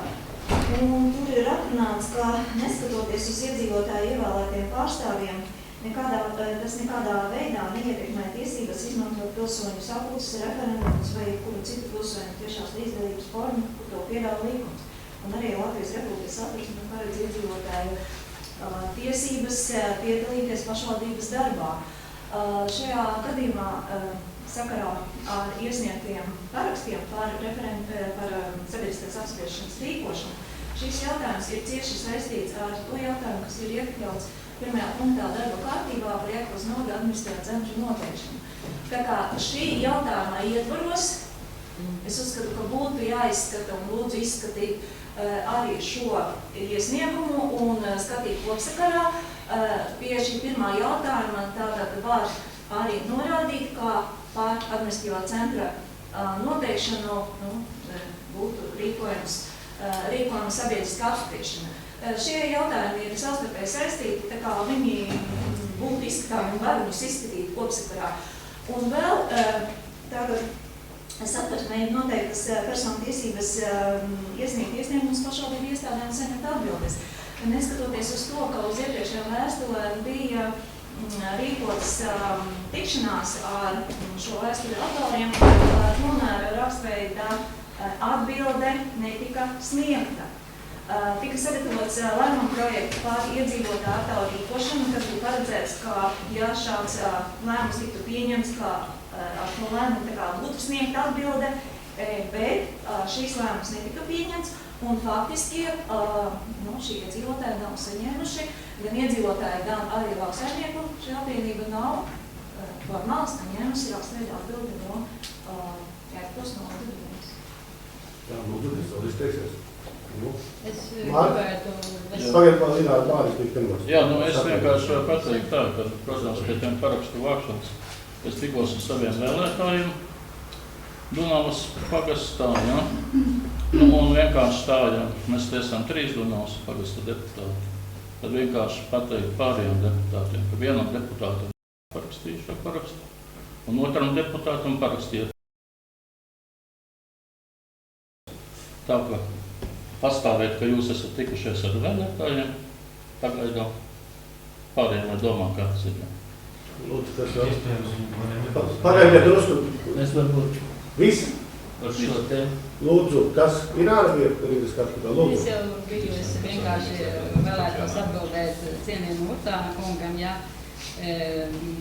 Un tur ir atrunāts, ka neskatoties uz iedzīvotāju ievēlētiem pārstāvjiem, tas nekādā veidā neietekmē tiesības izmantot pilsoņu sapulces, referendumus vai kuru citu pilsoņu tiešās līdzdalības formu, kur to piedāvā līgums. Un arī Latvijas Republikas satversme paredz iedzīvotāju tiesības piedalīties pašvaldības darbā. Šajā gadījumā sakarā ar iesniegtiem parakstiem par sabiedriskās apspriešanas rīkošanu, šīs jautājums ir cieši saistīts ar to jautājumu, kas ir iekļauts pirmajā punktā darba kārtībā par Jēkabpils novada administratīvā centra noteikšanu. Tā kā šī jautājuma ietvaros, es uzskatu, ka būtu jāizskata un lūdzu izskatīt arī šo iesniegumu un skatīt kopsakarā. Pie šī pirmā jautājuma tātad var arī norādīt, ka par administratīvā centra noteikšanu būtu rīkojama sabiedriskā apspriešana. Šie jautājumi ir savstarpēji saistīti, tā kā viņi būtu izskatāmi un var viņus izskatīt kopsakarā. Un vēl tagad satversmē ir noteiktas personu tiesības iesniegt iesniegumus pašvaldību iestādēm un saņemt atbildes. Neskatoties uz to, ka uz iepriekšējām vēstulēm bija rīkotas tikšanās ar šo vēstuli autoriem, tomēr rakstveida atbilde netika sniegta. Tika sagatavots lēmuma projekts par iedzīvotāju aptauju rīkošanu, kas bija paredzēts, ka, ja šāds lēmums tiktu pieņemts, ka ar šo lēmumu būtu sniegta atbilde, bet šīs lēmums netika pieņemts, un faktiski šī iedzīvotāji nav saņēmuši, gan iedzīvotāji, gan arī lauksaimnieku šī apvienība nav formāli saņēmusi rakstveida atbildi no Jēkabpils novada dienas. Tā, lūdzu, kas vēl izteiksies? Es gribētu... Pagad vēl Ināra Pāris bija pirmos. Jā, es vienkārši varu pateikt tā, ka, protams, pie tiem parakstu vākšanas es tikos ar saviem vēlētājiem Dunavas pagastā, ja? Un vienkārši tā, ja mēs esam 3 Dunavas pagasta deputāti, tad vienkārši pateikt pārējiem deputātiem, ka vienam deputātam parakstīju šo parakstu, un otram deputātam parakstīju. Tā ka pastāvēt, ka jūs esat tikušies ar vēlētājiem, pagaidām pārējiem var domāt, kā tas ir. Lūdzu, kas vēl? Pagaidiet drusku. Es varbūt Visi? ar šo te. Lūdzu, kas Ināra bija rīgas kārtībā? Lūdzu. Es jau biju, es vienkārši vēlētos atbildēt cienījumu Urtāna kungam, ja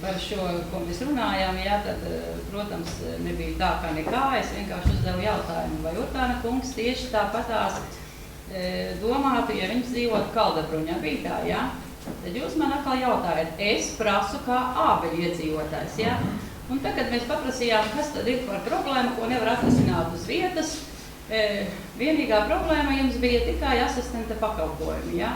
par šo, ko mēs runājām, ja, tad, protams, nebija tā kā nekā, es vienkārši uzdevu jautājumu, vai Urtāna kungs tieši tāpatās domātu, ja viņš dzīvotu Kaldabruņā vītā, ja? Tad jūs man atkal jautājat, es prasu kā ābeļu iedzīvotājs, ja? Un tagad mēs paprasījām, kas tad ir par problēmu, ko nevar atrasināt uz vietas. Vienīgā problēma jums bija tikai asistenta pakalpojumi, ja?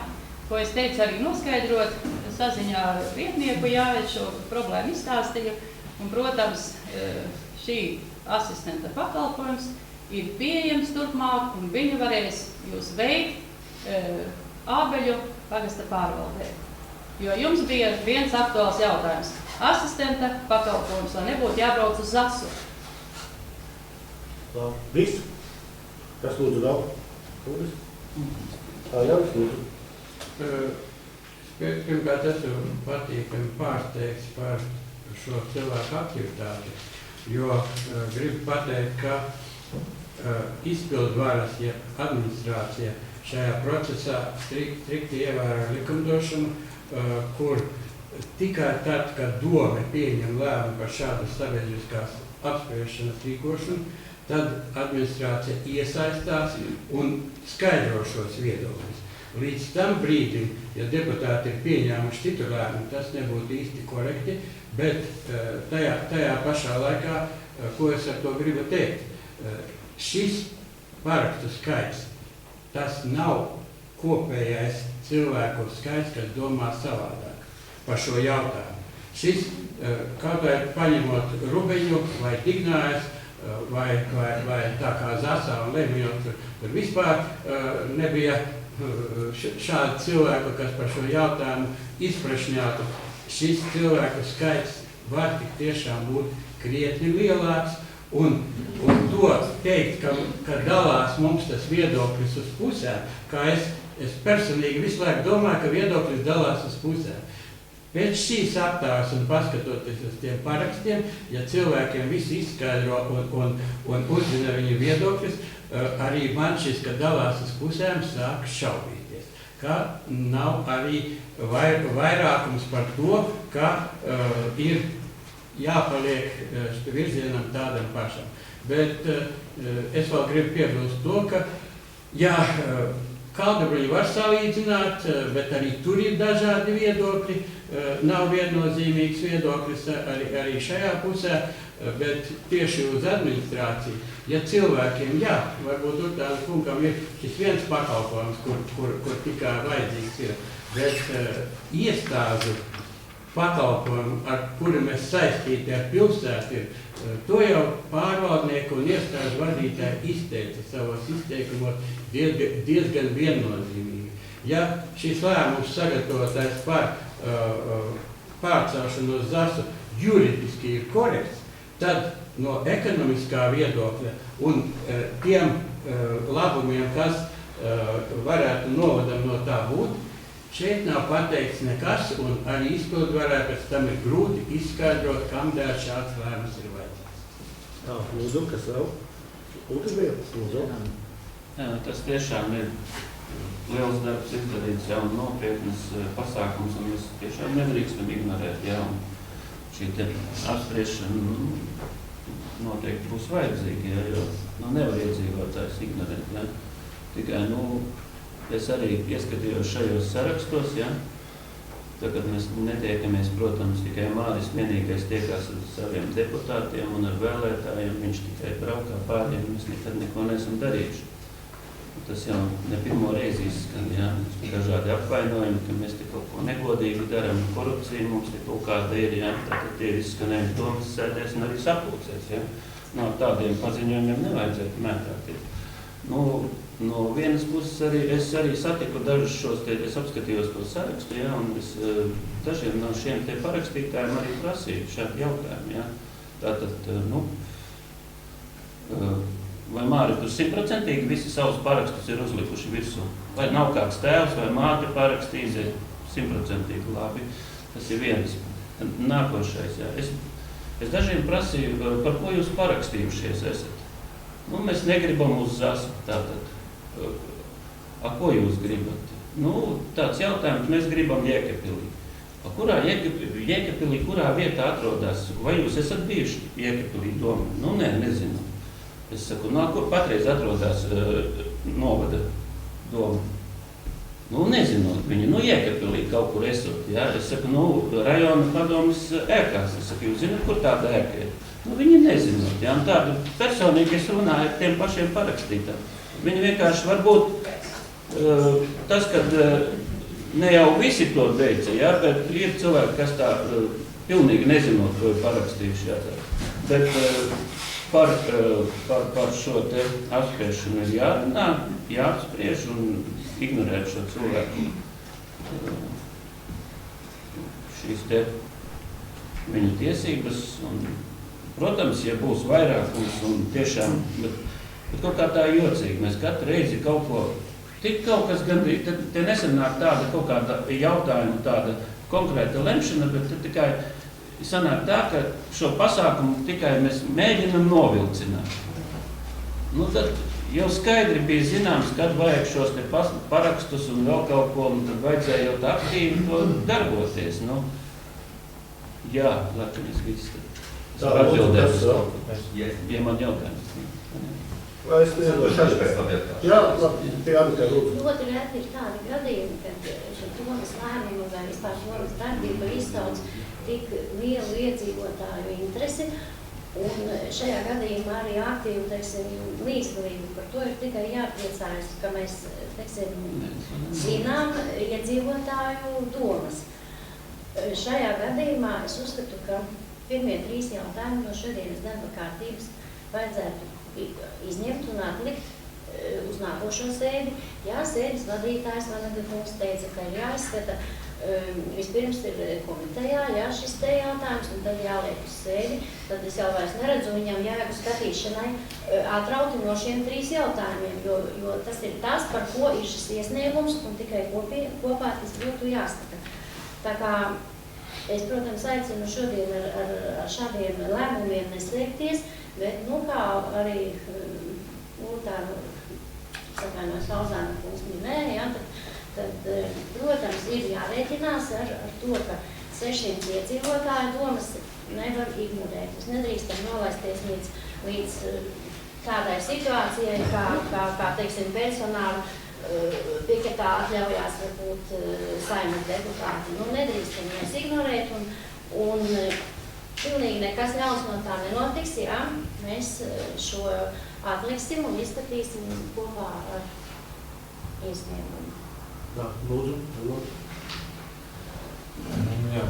ko es teicu arī noskaidrot, saziņā ar vietnieku jāveic šo problēmu izstāstīju. Un, protams, šī asistenta pakalpojums ir pieejams turpmāk, un viņi varēs jūs veikt Ābeļu pagasta pārvaldē. Jo jums bija viens aktuāls jautājums. Asistenta pakalpojums, lai nebūtu jābrauc uz Zasu. Viss? Kas lūdzu vēl? Jānis lūdzu. Pirmkārt, esmu patīkami pārsteigts par šo cilvēku aktivitāti, jo gribu pateikt, ka izpildvaras, ja administrācija šajā procesā strikti ievēro likumdošanu, kur tikai tad, kad dome pieņem lēmumu par šādu sabiedriskās apspriešanas rīkošanu, tad administrācija iesaistās un skaidro šos viedokļus. Līdz tam brīdim, ja deputāti ir pieņēmuši citu lēmumu, tas nebūtu īsti korekti, bet tajā pašā laikā, ko es ar to gribu teikt, šis parakstu skaits, tas nav kopējais cilvēku skaits, kas domā savādāk par šo jautājumu. Šis, kaut vai paņemot Rubeņu vai Dignājas, vai tā kā Zasā un Lemjot, tur vispār nebija šādi cilvēku, kas par šo jautājumu izprašņātu. Šis cilvēku skaits var tik tiešām būt krietni lielāks, un to teikt, ka dalās mums tas viedoklis uz pusēm, kā es personīgi visu laiku domāju, ka viedoklis dalās uz pusēm. Pēc šīs aptāves un paskatoties uz tiem parakstiem, ja cilvēkiem visi izskaidro un uzzina viņu viedoklis, arī man šis, ka dalās uz pusēm, sāk šaubīties. Ka nav arī vairākums par to, ka ir jāpaliek virzienam tādam pašam. Bet es vēl gribu piebilst to, ka jā, Kaldabruņu var salīdzināt, bet arī tur ir dažādi viedokļi. Nav viennozīmīgs viedoklis arī šajā pusē, bet tieši uz administrāciju. Ja cilvēkiem, jā, varbūt Urtāna kungam ir šis viens pakalpojums, kur tikai vajadzīgs ir, bet iestāžu pakalpojumu, ar kuru mēs saistīti ar pilsētu, to jau pārvaldnieku un iestāžu vadītāji izteica savos izteikumos diezgan viennozīmīgi. Ja šis lēmums sagatavotais par pārcelšanu uz Zasu juridiski ir korekts, tad no ekonomiskā viedokļa un tiem labumiem, kas varētu novadam no tā būt, šeit nav pateikts nekas, un arī izpildvarē pēc tam ir grūti izskaidrot, kamdēļ šāds lēmums ir vajadzīgs. Tā, lūdzu, kas vēl? Otrs vietas, lūdzu. Jā, tas tiešām ir liels darbs izdarīts jau nopietnas pasākums, un mēs tiešām nedrīkstam ignorēt, jā, un šī te apspriešana noteikti būs vajadzīga, jā, jo nevar iedzīvotājs ignorēt, jā. Tikai, es arī ieskatījos šajos sarakstos, ja? Tagad mēs netiekamies, protams, tikai Māris vienīgais tiekās ar saviem deputātiem un ar vēlētājiem, viņš tikai braukā pāriem, mēs nekad neko neesam darījuši. Tas jau ne pirmo reizi izskan, ja? Dažādi apvainojumi, ka mēs te kaut ko negodīgi darām, korupcija mums te kaut kāda ir, ja? Tātad tie ir izskanējumi domas sēdēs un arī sapulcēs, ja? No tādiem paziņojumiem nevajadzētu mētāties. No vienas puses es arī satiku dažus šos, es apskatījos to sarakstu, ja, un es dažiem no šiem te parakstītājiem arī prasīju šādu jautājumu, ja. Tātad, vai Māri tur 100% visi savus parakstus ir uzlikuši virsū? Vai nav kāds tēvs vai māte parakstījis 100% labi? Tas ir viens. Nākošais, ja. Es dažiem prasīju, par ko jūs parakstījušies esat? Mēs negribam uz Zasu, tātad. Ko jūs gribat? Tāds jautājums, mēs gribam Jēkabpilī. Kurā Jēkabpilī, kurā vietā atrodas? Vai jūs esat bijuši Jēkabpilī doma? Nē, nezinu. Es saku, kur patreiz atrodas novada doma? Nezinot viņu, Jēkabpilī kaut kur esot, jā. Es saku, rajona padomes ēkās. Es saku, jūs zināt, kur tāda ēka ir? Viņi nezinot, jā. Un tādu personīgi es runāju ar tiem pašiem parakstītājiem. Viņi vienkārši varbūt tas, kad ne jau visi to beidza, jā, bet ir cilvēki, kas tā pilnīgi nezinot, ko ir parakstījuši, jā. Bet par šo te apspriešanu ir jārunā, jāapspriež un ignorēt šo cilvēku šīs te viņu tiesības. Un, protams, ja būs vairākums un tiešām, bet kaut kā tā jocīgi, mēs katru reizi kaut ko, tik kaut kas gandrīz, te nesanāk tāda kaut kāda jautājuma, tāda konkrēta lemšana, bet tikai sanāk tā, ka šo pasākumu tikai mēs mēģinam novilcināt. Nu tad jau skaidri bija zināms, kad vajag šos te parakstus un vēl kaut ko, un tad vajadzēja jau tā aktīvi to darboties. Nu, jā, Latvijas viss. Atbildēs, ja man jautājums. Vai es nezinu, jā, pie Annika lūdzu. Ļoti reti ir tādi gadījumi, kad šo domas lēmumu vai vispār domas darbība izsauc tik lielu iedzīvotāju interesi, un šajā gadījumā arī aktīvi, teiksim, līdzdalību. Par to ir tikai jāpriecājas, ka mēs, teiksim, zinām iedzīvotāju domas. Šajā gadījumā es uzskatu, ka pirmie 3 jautājumi no šodienas darba kārtības vajadzētu izņemt un atlikt uz nākošo sēdi. Jā, sēdes vadītājs Vanaga-kungs teica, ka ir jāizskata, vispirms ir komitejā, jā, šis te jautājums, un tad jāliek uz sēdi. Tad es jau vairs neredzu viņam jēgu skatīšanai atrauti no šiem 3 jautājumiem, jo tas ir tas, par ko ir šis iesniegums, un tikai kopā tas būtu jāskata. Tā kā es, protams, aicinu šodien ar šādiem lēmumiem nesteigties, bet, nu, kā arī, tā, sakājumās Alzāna kungs minēja, ja, tad, protams, ir jārēķinās ar to, ka 600 iedzīvotāju domas nevar ignorēt. Mēs nedrīkstam nolaisties līdz tādai situācijai, kā teiksim, personāla piketā atļaujās varbūt Saeimas deputāti. Nu, nedrīkstam mēs ignorēt un pilnīgi nekas ļauns no tā nenotiks, jā. Mēs šo atliksim un izskatīsim kopā ar iesniegumu. Jā, lūdzu. Jā,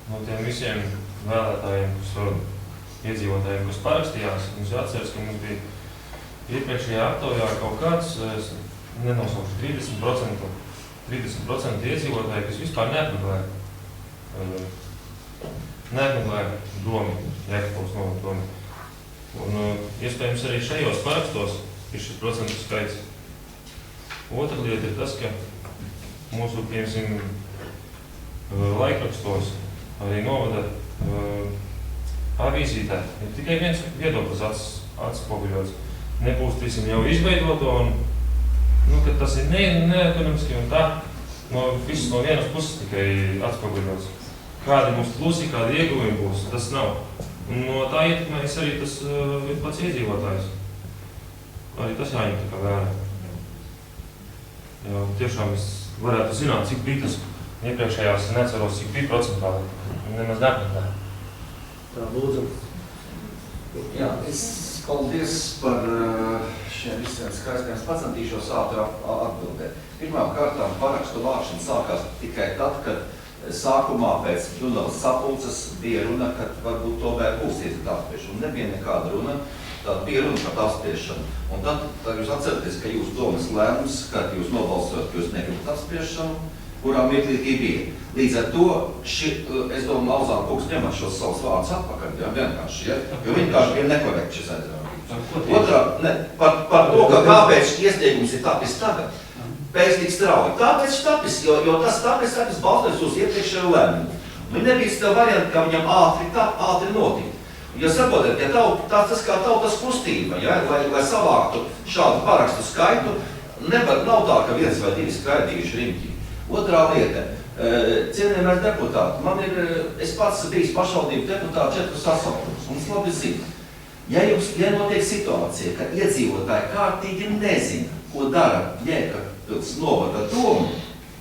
no tiem visiem vēlētājiem, iedzīvotājiem, kas parakstījās, mums jāatceras, ka mums bija iepriekšējā aptaujā kaut kāds, nenosaukšu 30% iedzīvotāji, kas vispār neapmeklē domu, Jēkabpils novada domu. Un iespējams arī šajos parakstos ir šis procentu skaits. Otra lieta ir tas, ka mūsu, piemēram, laikrakstos arī novada avīzītē ir tikai viens viedoklis atspoguļots. Nepūstīsim jau izveidoto, un ka tas ir neekonomiski un tā viss no vienas puses tikai atspoguļots. Kādi mums plusi, kādi ieguvumi būs, tas nav. Un no tā ietekmēs arī tas pats iedzīvotājs. Arī tas jāņem tā kā vērā. Jo tiešām es varētu zināt, cik bija tas iepriekšējās, neceros, cik bija procentāli. Nemaz neapmeklē. Tā, lūdzu. Jā, paldies par šiem visiem skaistiem. Es pacentīšos ātri atbildēt. Pirmām kārtām parakstu vākšana sākās tikai tad, kad sākumā pēc Dunavas sapulces bija runa, ka varbūt tomēr būs iesniegta apspriešana. Un nebija nekāda runa, tad bija runa par apspriešanu. Un tad jūs atceraties, ka jūs domas lēmums, kad jūs nobalsojat, ka jūs negribat apspriešanu, kurā mirklī bija. Līdz ar to, es domāju, Alzāna kungs ņemat šos savus vārdus atpakaļ, jā, vienkārši, ja? Jo vienkārši bija nekorekti šis aizrādījums. Otrā, par to, ka kāpēc iesniegums ir tapis tagad. Pēc tik strauji. Tāpēc tapis, jo tas tāpēc balstoties uz iepriekšējo lēmumu. Un nebija tā varianta, ka viņam ātri notikt. Ja saprotat, ja tas kā tautas kustība, ja, lai savāktu šādu parakstu skaitu, nav tā, ka 1 vai 2 skaidījuši riņķi. Otrā lieta. Cienījamais deputāti, es pats bijis pašvaldību deputāti 4 sasaukumus, un es labi zinu. Ja jums notiek situācija, ka iedzīvotāji kārtīgi nezina, ko dara Jēkabpils novada domu,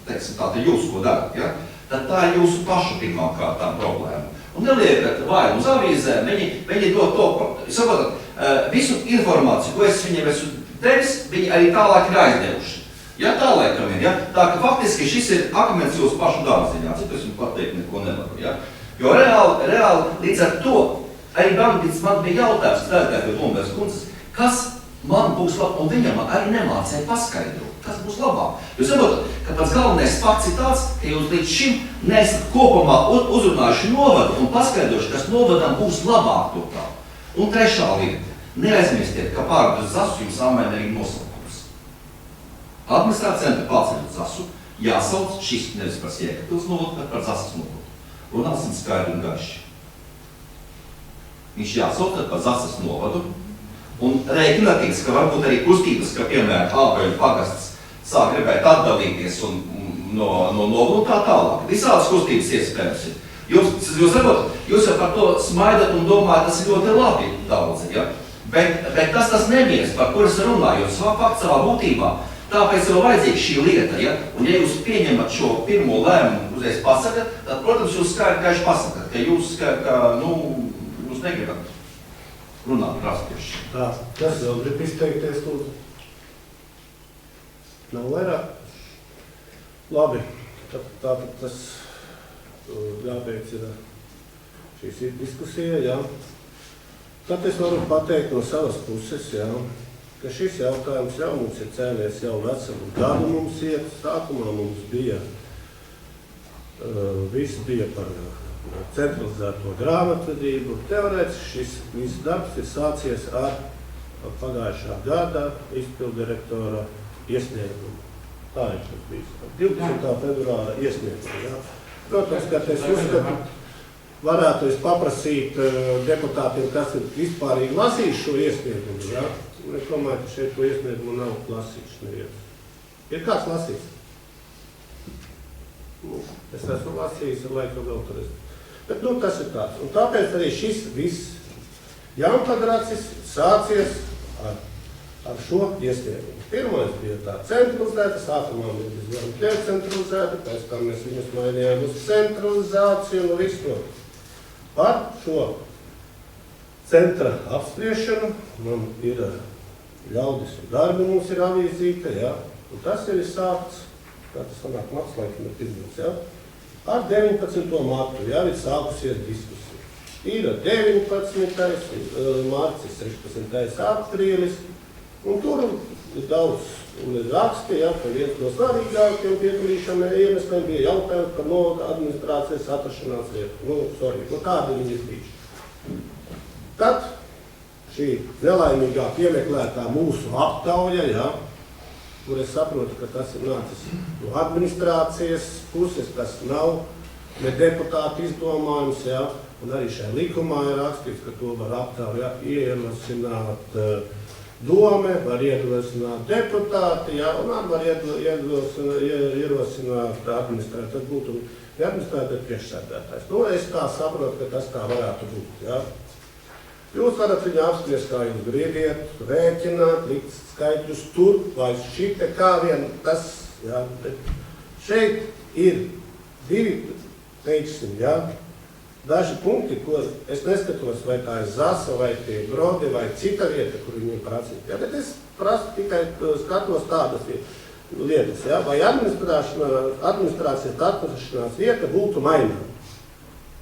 teiksim, tātad jūs, ko darat, ja? Tad tā ir jūsu pašu pirmā kārtām problēma. Un neliekat vainu uz avīzēm, viņi dod to, saprotat, visu informāciju, ko es viņiem esmu devis, viņi arī tālāk ir aizdevuši. Ja, tā laikam ir, ja? Tā ka faktiski šis ir akmens jūsu pašu dārziņā, citu es jums pateikt neko nevaru, ja? Jo reāli līdz ar to, arī man bija jautājums, strādājot Lombergas kundzes, kas man būs labāk, un viņa man arī nemācēja paskaidrot, kas būs labāk. Jūs saprotat, ka pats galvenais fakts ir tāds, ka jūs līdz šim neesat kopumā uzrunājuši novadu un paskaidroši, kas novadam būs labāk to tā. Un trešā lieta, neaizmirstiet, ka pārādus Zasu jums amaina arī nosaukums. Administrācija centra pārceļot Zasu, jāsauc šis nevis par Jēkabpils novadu, bet par Zasas novadu. Runāsim skaidri un gaiši. Viņš jāsauc par Zasas novadu, un rēķināties, ka varbūt arī kustības, ka piemēram Ābeļu pagasts sāk gribēt atdalīties un no novadu tā tālāk. Visādas kustības iespējams ir. Jūs saprotat, jūs jau par to smaidat un domājat, tas ir ļoti labi daudzi, ja? Bet tas nemies, par kur es runāju, jo fakts savā būtībā. Tāpēc jau vajadzīga šī lieta, ja? Un ja jūs pieņemat šo pirmo lēmumu uzreiz pasakat, tad, protams, jūs skaidri pasakat, ka jūs, jūs negribat runāt rastieši. Tā, kas vēl grib izteikties, lūdzu? Nav vairāk? Labi, tātad tas jābeidz ir šīs diskusija, jā. Tad es varu pateikt no savas puses, jā, ka šis jautājums jau mums ir cēlies jau veselu gadu mums iet. Sākumā mums bija, viss bija par centralizēto grāmatvedību. Teorētiski šis viss darbs ir sācies ar pagājušā gada izpildirektora iesniegumu. Tā ir tas bijis. 20. februāra iesniegumu, jā. Protams, ka es uzskatu, varētu es paprasīt deputātiem, kas ir vispārīgi lasījis šo iesniegumu, jā. Es domāju, ka šeit to iesniegumu nav lasījuši neviens. Ir kāds lasījis? Es esmu lasījis ar laiku vēl tur. Bet, tas ir tāds. Un tāpēc arī šis viss jaunpadracis sācies ar šo iesniegumu. Pirmais bija tā centralizēta, sākumā mēs izvēlam decentralizēta, pēc tam mēs viņus mainījām uz centralizāciju un visu to. Par šo centra apspriešanu man ir ļaudis un darbi, mums ir avīzīte, jā, un tas ir sākts, kā tas sanāk, mats laikam ir pirmos, jā, ar 19. martu, jā, ir sākusies diskusija. Ir 19. marts, 16. aprīlis, un tur ir daudz raksti, jā, ka viens no svarīgākiem piedalīšanai iemesliem bija jautājums par novada administrācijas atrašanās vietu. Kādi viņi ir bijuši. Tad šī nelaimīgā piemeklētā mūsu aptauja, jā, kur es saprotu, ka tas ir nācis no administrācijas puses, tas nav ne deputāti izdomājums, jā, un arī šajā likumā ir rakstīts, ka to var aptauja ierosināt dome, var ierosināt deputāti, jā, un var ierosināt administrāti. Tad būtu administrāti priekšsēdētājs. Es tā saprotu, ka tas tā varētu būt, jā. Jūs varat viņu apspriest, kā jūs gribiet, rēķināt, likt skaitļus tur, vai šite, kā vien tas, jā. Bet šeit ir divi, teiksim, jā, daži punkti, ko es neskatos, vai tā ir Zasa, vai tie Brodi, vai cita vieta, kur viņiem prasīt. Jā, bet es tikai skatos tādas lietas, jā, vai administrācijas atrašanās vieta būtu maināma.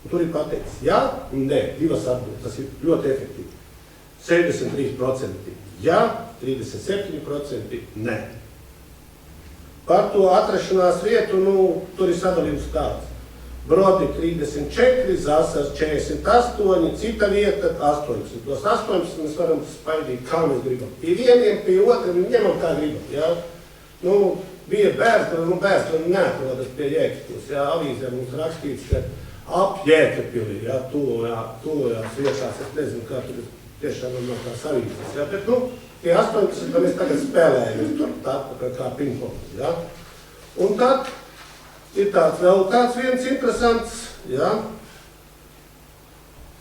Tur ir pateikts, jā un nē, divas atbildes, tas ir ļoti efektīvi. 73% jā, 37% nē. Par to atrašanās vietu, tur ir sadalījums tāds. Brodi 34, Zasas 48, cita vieta 18. Tos 18 mēs varam spaidīt, kā mēs gribam. Pie vieniem, pie otriem, ņemam kā gribam, jā. Bija Bērskala, Bērskala neatrodas pie Jēkabpils, jā, avīzē mums rakstīts, ka ap Jēkabpilī, jā, tuvojās vietās, es nezinu, kā tur tiešām nav tās avīzes, jā, bet, tie 18, mēs tagad spēlējamies tur tā kā pingpong, jā. Un tad ir vēl tāds viens interesants, jā.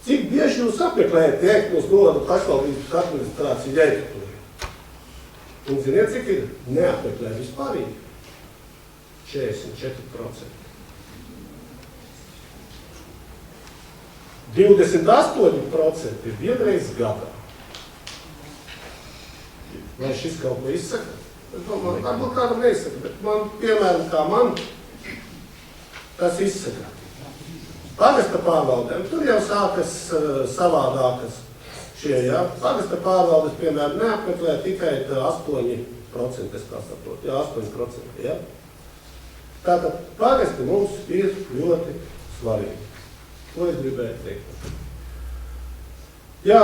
Cik bieži jūs apmeklējat Jēkabpils novada pašvaldības administrāciju Jēkabpilī? Un ziniet, cik ir neapmeklē vispārīgi? 44%. 28% ir vienreiz gadā. Vai šis kaut ko izsaka? Es domāju, varbūt kādam neizsaka, bet man, piemēram, kā man, tas izsaka. Pagasta pārvaldēm, tur jau sākas savādākas šie, jā. Pagasta pārvaldes, piemēram, neapmeklē tikai 8%, es kā saprotu, jā, 8%, jā. Tātad pagasti mums ir ļoti svarīgi. Ko es gribēju teikt? Jā,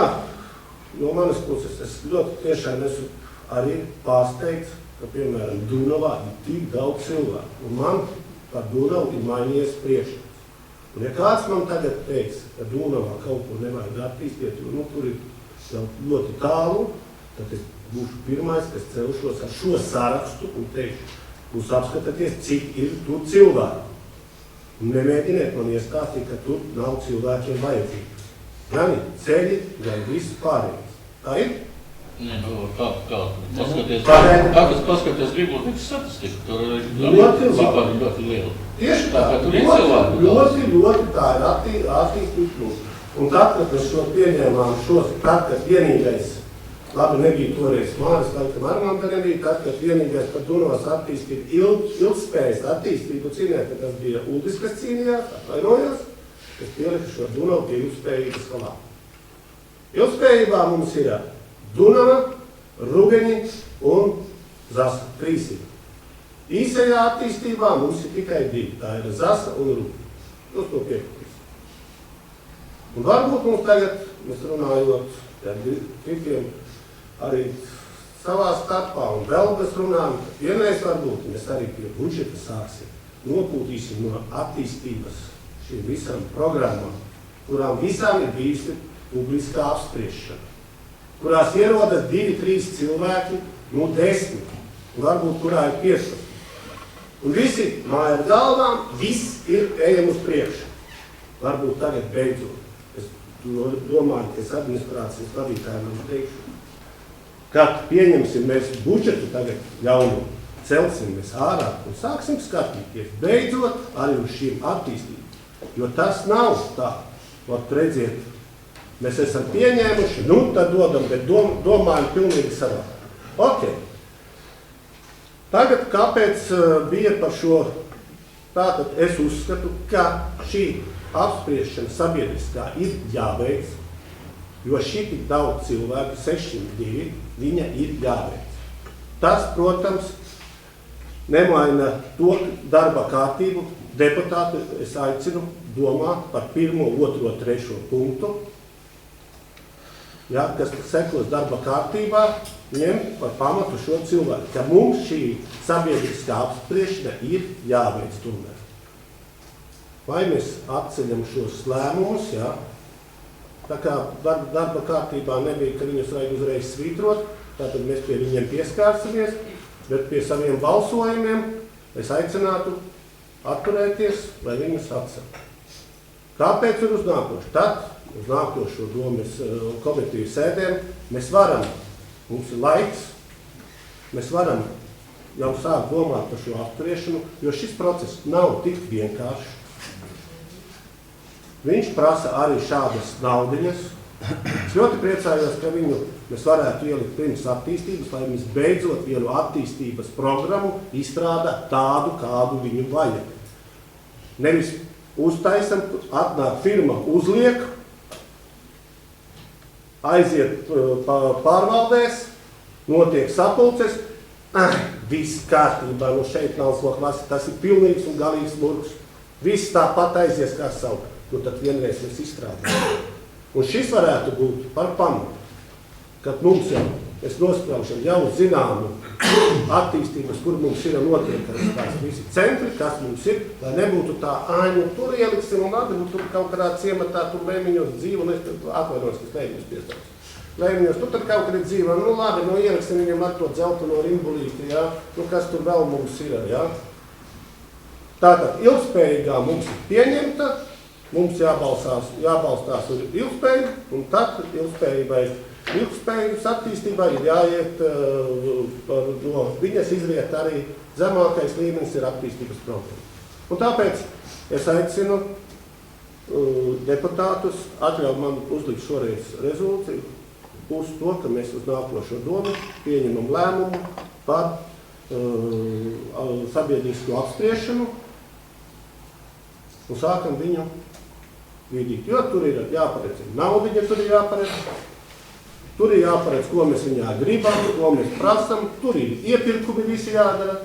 no manas puses es ļoti tiešām esmu arī pārsteigts, ka, piemēram, Dunavā ir tik daudz cilvēku. Un man par Dunavu ir mainījies priekšstats. Un ja kāds man tagad teiks, ka Dunavā kaut ko nevajag attīstīt, jo tur ir jau ļoti tālu, tad es būšu pirmais, kas celšos ar šo sarakstu un teikšu, jūs apskatāties, cik ir tur cilvēku. Un nemēģiniet man iestāstīt, ka tur nav cilvēkiem vajadzīgi. Gan ir ceļi, gan viss pārējais. Tā ir? Nē, nu, kā. Paskaties bibliotekas statistiku, tur ir cipari ļoti liela. Tieši tā, Tur ir cilvēki daudz. ļoti tā ir attīstības. Un tad, kad mēs šo pieņēmām tad, kad vienīgais, labi nebija toreiz Māris, laikam Armanda nebija, tad, kad vienīgais par Dunavas attīstību, ilgspējas attīstību, cīnēt, ka tas bija Uldis, kas cīnījās, atvainojās, kas pielika šo Dunavu pie ilgspējības skalā. Ilgspējībā mums ir Dunava, Rubeņi un Zasa, 3. Īsajā attīstībā mums ir tikai 2, tā ir Zasa un Rubeņi. Jūs to piekritīs. Un varbūt mums tagad, mēs runājot ar citiem, arī savā starpā un vēl mēs runājam, vienreiz varbūt mēs arī pie budžeta sāksim, nopūtīsim no attīstības šīm visām programmām, kurām visām ir bijusi publiskā apspriešana, kurās ierodas 2-3 cilvēki, 10, varbūt kurā ir 15. Un visi māja ar galvām, viss ir ejam uz priekšu. Varbūt tagad beidzot. Es domāju, ka es administrācijas vadītājiem man teikšu, kad pieņemsim mēs budžetu tagad jaunu, celsim mēs ārā un sāksim skatīties beidzot arī uz šīm attīstībām. Jo tas nav tā, vat redziet, mēs esam pieņēmuši, tad dodam, bet domājam pilnīgi savā. Ok. Tagad kāpēc bija par šo, tātad es uzskatu, ka šī apspriešana sabiedriskā ir jāveic, jo šī tik daudz cilvēku, 602, viņa ir jāveic. Tas, protams, nemaina to darba kārtību. Deputāti es aicinu domāt par 1., 2., 3. punktu, ja, kas sekos darba kārtībā, ņemt par pamatu šo cilvēku, ka mums šī sabiedriskā apspriešana ir jāveic tomēr. Vai mēs atceļam šos lēmumus, jā, tā kā darba kārtībā nebija, ka viņus vajag uzreiz svītrot, tātad mēs pie viņiem pieskārsimies, bet pie saviem balsojumiem es aicinātu atturēties, lai viņus atcel. Kāpēc ir uz nākošu? Tad, uz nākošo domas komiteju sēdēm, mēs varam, mums ir laiks, mēs varam jau sākt domāt par šo apturiešanu, jo šis process nav tik vienkāršs. Viņš prasa arī šādas naudiņas. Es ļoti priecājos, ka viņu mēs varētu ielikt pirms attīstības, lai mēs beidzot vienu attīstības programmu izstrādā tādu, kādu viņu vajag. Nevis uztaisam, atnāk firma uzliek, aiziet pārvaldēs, notiek sapulces, viss kārtībā, nu šeit nav ko klasi, tas ir pilnīgs un galīgs murgs. Viss tāpat aizies kā savu, nu tad vienreiz mēs izstrādājam. Un šis varētu būt par pamatu, kad mums jau, mēs nospraušam jau zināmu attīstības, kur mums ir notiekams tās visi centri, kas mums ir, lai nebūtu tā āņu, tur ieliksim un labi, tur kaut kādā ciematā, tur Lēmiņos dzīvo, un es atvainojos, kas Lēmiņos piestāvs. Lēmiņos, tur kaut kad ir dzīvo, nu labi, nu ieliksim viņam ar to dzelteno rimbulīti, jā, nu kas tur vēl mums ir, jā. Tātad ilgspējīgā mums ir pieņemta, mums jābalstās uz ilgspēju, un tad ilgspējas attīstībā ir jāiet, no viņas izriet arī zemākais līmenis ir attīstības programma. Un tāpēc es aicinu deputātus atļauj man uzlikt šoreiz rezolūciju uz to, ka mēs uz nākošo domu pieņemam lēmumu par sabiedrisko apspriešanu un sākam viņu viedīt, jo tur ir jāparedz naudiņa, tur ir jāparedz. Tur ir jāparedz, ko mēs viņā gribam, ko mēs prasam, tur ir iepirkumi visi jādara.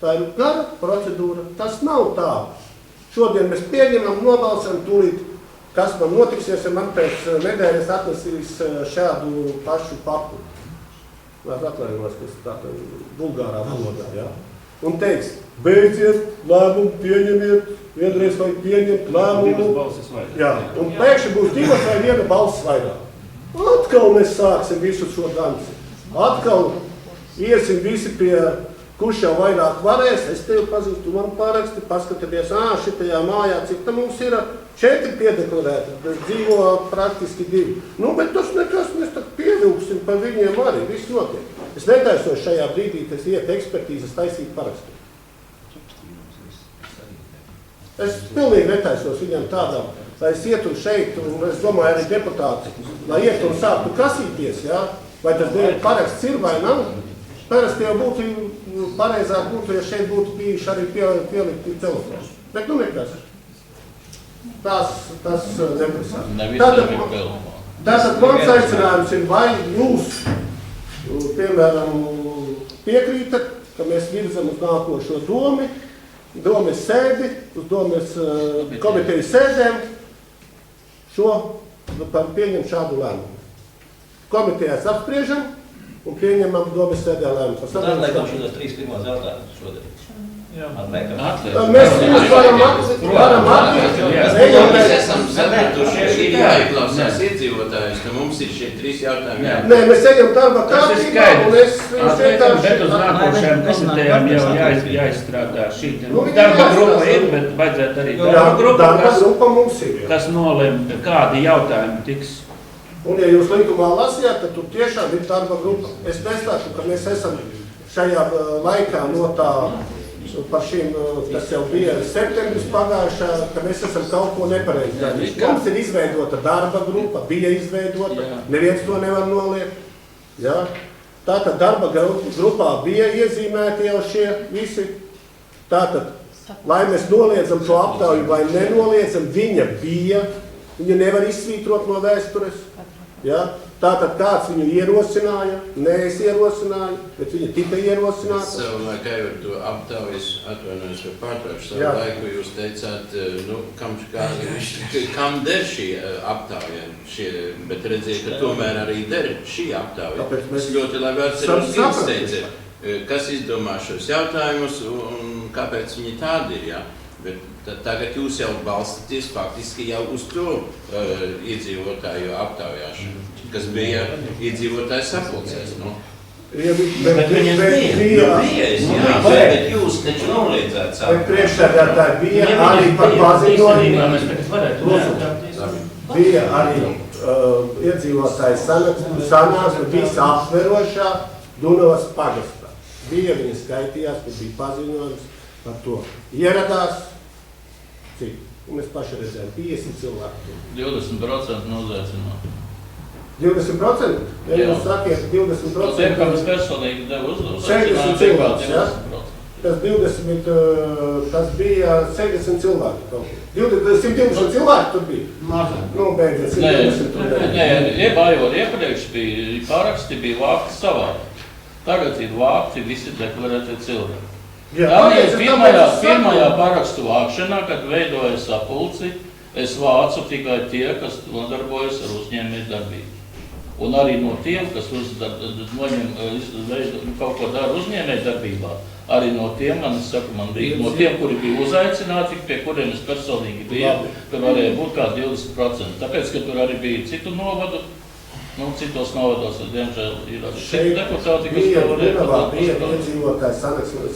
Tā ir gara procedūra, tas nav tā. Šodien mēs pieņemam, nobalsam tūlīt, kas man notiksies, ja man pēc nedēļas atnesīs šādu pašu papu. Mēs atvainojos, kas tā bulgārā valodā, jā. Un teiks, beidziet, lēmumu pieņemiet, vienreiz vajag pieņemt lēmumu. Divas balsis vairāk. Jā, un pēkšņi būs 2 vai 1 balss vairāk. Atkal mēs sāksim visu šo danci. Atkal iesim visi pie, kurš jau vairāk varēs. Es tevi pazīstu, tu man paraksti, paskatāties, šitajā mājā, cik tam mums ir 4 piedeklarēti, dzīvo praktiski 2. Nu, bet tas nekas, mēs tak pievilksim par viņiem arī, viss notiek. Es netaisos šajā brīdī, tas iet ekspertīzes taisīt parakstu. Es pilnīgi netaisos viņam tādām. Lai es ietu šeit, un es domāju arī deputāti, lai ietu un sāktu kasīties, jā? Vai tas paraksts ir vai nav. Parasti jau būtu pareizāk būtu, ja šeit būtu bijuši arī pielikti telefoni. Bet nu nekas. Tas neprasā. Tātad mans aicinājums ir, vai jūs, piemēram, piekrītat, ka mēs virzam uz nākošo domes sēdi, uz domes komitejas sēdēm, pieņem šādu lēmumu. Komitejās apspriežam un pieņemam domes sēdē lēmumu. Atliekam šos 3 pirmos jautājumus šodien. Mēs varam atliekt. Mēs esam sapratuši, ir jāieklausās iedzīvotājus, ka mums ir šie 3 jautājumi. Nē, mēs ejam darba kārtībā un es vienkārši... Bet uz nākošajām komitejām jau jāizstrādā šī. Darba grupa ir, bet vajadzētu arī darba grupa mums ir. Kas nolem, kādi jautājumi tiks. Un ja jūs likumā lasījāt, tad tur tiešām ir darba grupa. Es nestāšu, ka mēs esam šajā laikā no tā par šīm, kas jau bija septembris pagājušā, ka mēs esam kaut ko nepareizi darījuši. Mums ir izveidota darba grupa, bija izveidota, neviens to nevar noliekt. Ja? Tātad darba grupā bija iezīmēti jau šie visi. Tātad, lai mēs noliedzam šo aptauju vai nenoliedzam, viņa bija, viņa nevar izsvītrot no vēstures. Ja? Tātad kāds viņu ierosināja, ne es ierosināju, bet viņa tika ierosināta. Savu laiku jau ar to aptaujas, atvainojos par pārtraukšu, savu laiku jūs teicāt, kam der šī aptauja, bet redzēju, ka tomēr arī der šī aptauja. Es ļoti labi atceros Insteici, kas izdomā šos jautājumus un kāpēc viņi tādi ir, jā. Bet tagad jūs jau balstaties faktiski jau uz to iedzīvotāju aptaujāšanu, kas bija iedzīvotāju sapulcēs, nu? Bet viņiem bija, bet jūs taču noliedzāt savu. Bet priekšsēdētāji bija arī par paziņojumu. Bija arī iedzīvotāju sanāksme visa aptverošā Dunavas pagastā. Bija, viņi skaitījās, kad bija paziņojums par to. Ieradās, cik? Mēs paši redzējām, 50 cilvēku. 20% nozaicināt. 20%? Ja jūs sakiet, 20%? Tiem, kā mēs personīgi devu 60 cilvēks, ja? Tas bija 60 cilvēki. 120 cilvēki tur bija? Mazāk. Nu, beidzies, 120 tur bija. Nē, iepriekš bija paraksti, bija vākti savādi. Tagad ir vākti visi deklarētie cilvēki. Pirmajā parakstu vākšanā, kad veidoja sapulci, es vācu tikai tie, kas nodarbojas ar uzņēmēju darbību. Un arī no tiem, kas kaut ko dara uzņēmēju darbībā, arī no tiem, man bija, no tiem, kuri bija uzaicināti, pie kuriem es personīgi biju, tur varēja būt kā 20%. Tāpēc, ka tur arī bija citu novadu, citos novados, diemžēl, ir arī deputāti, kas to varēja patāt. Bija iedzīvotājs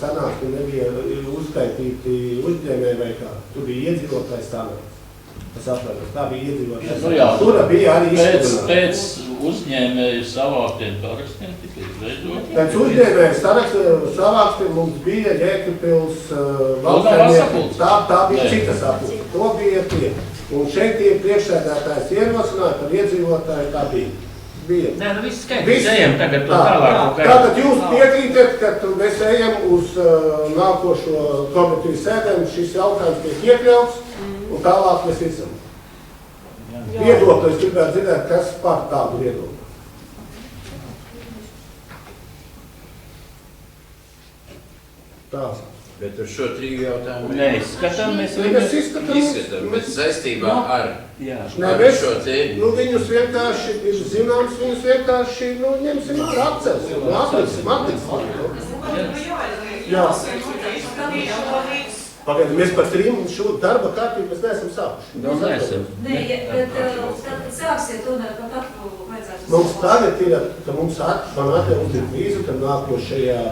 sanāksmi, nebija uzskaitīti uzņēmēji vai kā. Tur bija iedzīvotājs sanāksmi. Es atvainojos, tā bija iedzīvotājs. Tur bija arī izskatījumā. Pēc uzņēmēju savāktiem parakstiem tika izveidot. Pēc uzņēmēju savāktiem mums bija Jēkabpils valsts. Tā bija cita sapulce. To bija tie. Un šeit tie priekšsēdētājs ierosināja par iedzīvotāju, tā bija. bija. Nē, nu viss skaidrs, ejam tagad to tālāk. Tātad jūs piekrītat, ka mēs ejam uz nākošo komiteju sēdēm, šis jautājums tiek iekļauts, un tālāk mēs visam. Viedokli es gribētu dzirdēt, kas par tādu viedokli. Tā. Bet ar šo 3 jautājumu Neizskatām, mēs izskatām, bet saistībā ar šo te... Viņus vienkārši ir zināms, viņus vienkārši, ņemsim ar atcelsim, atliksim. Jā. Pagaidām, mēs par 3 šo darba kārtību mēs neesam sākuši. Neesam. Nē, bet tad sāksiet to par katru vajadzētu. Mums tagad ir, ka mums man atļauj uzlikt vīzu, ka nākošajā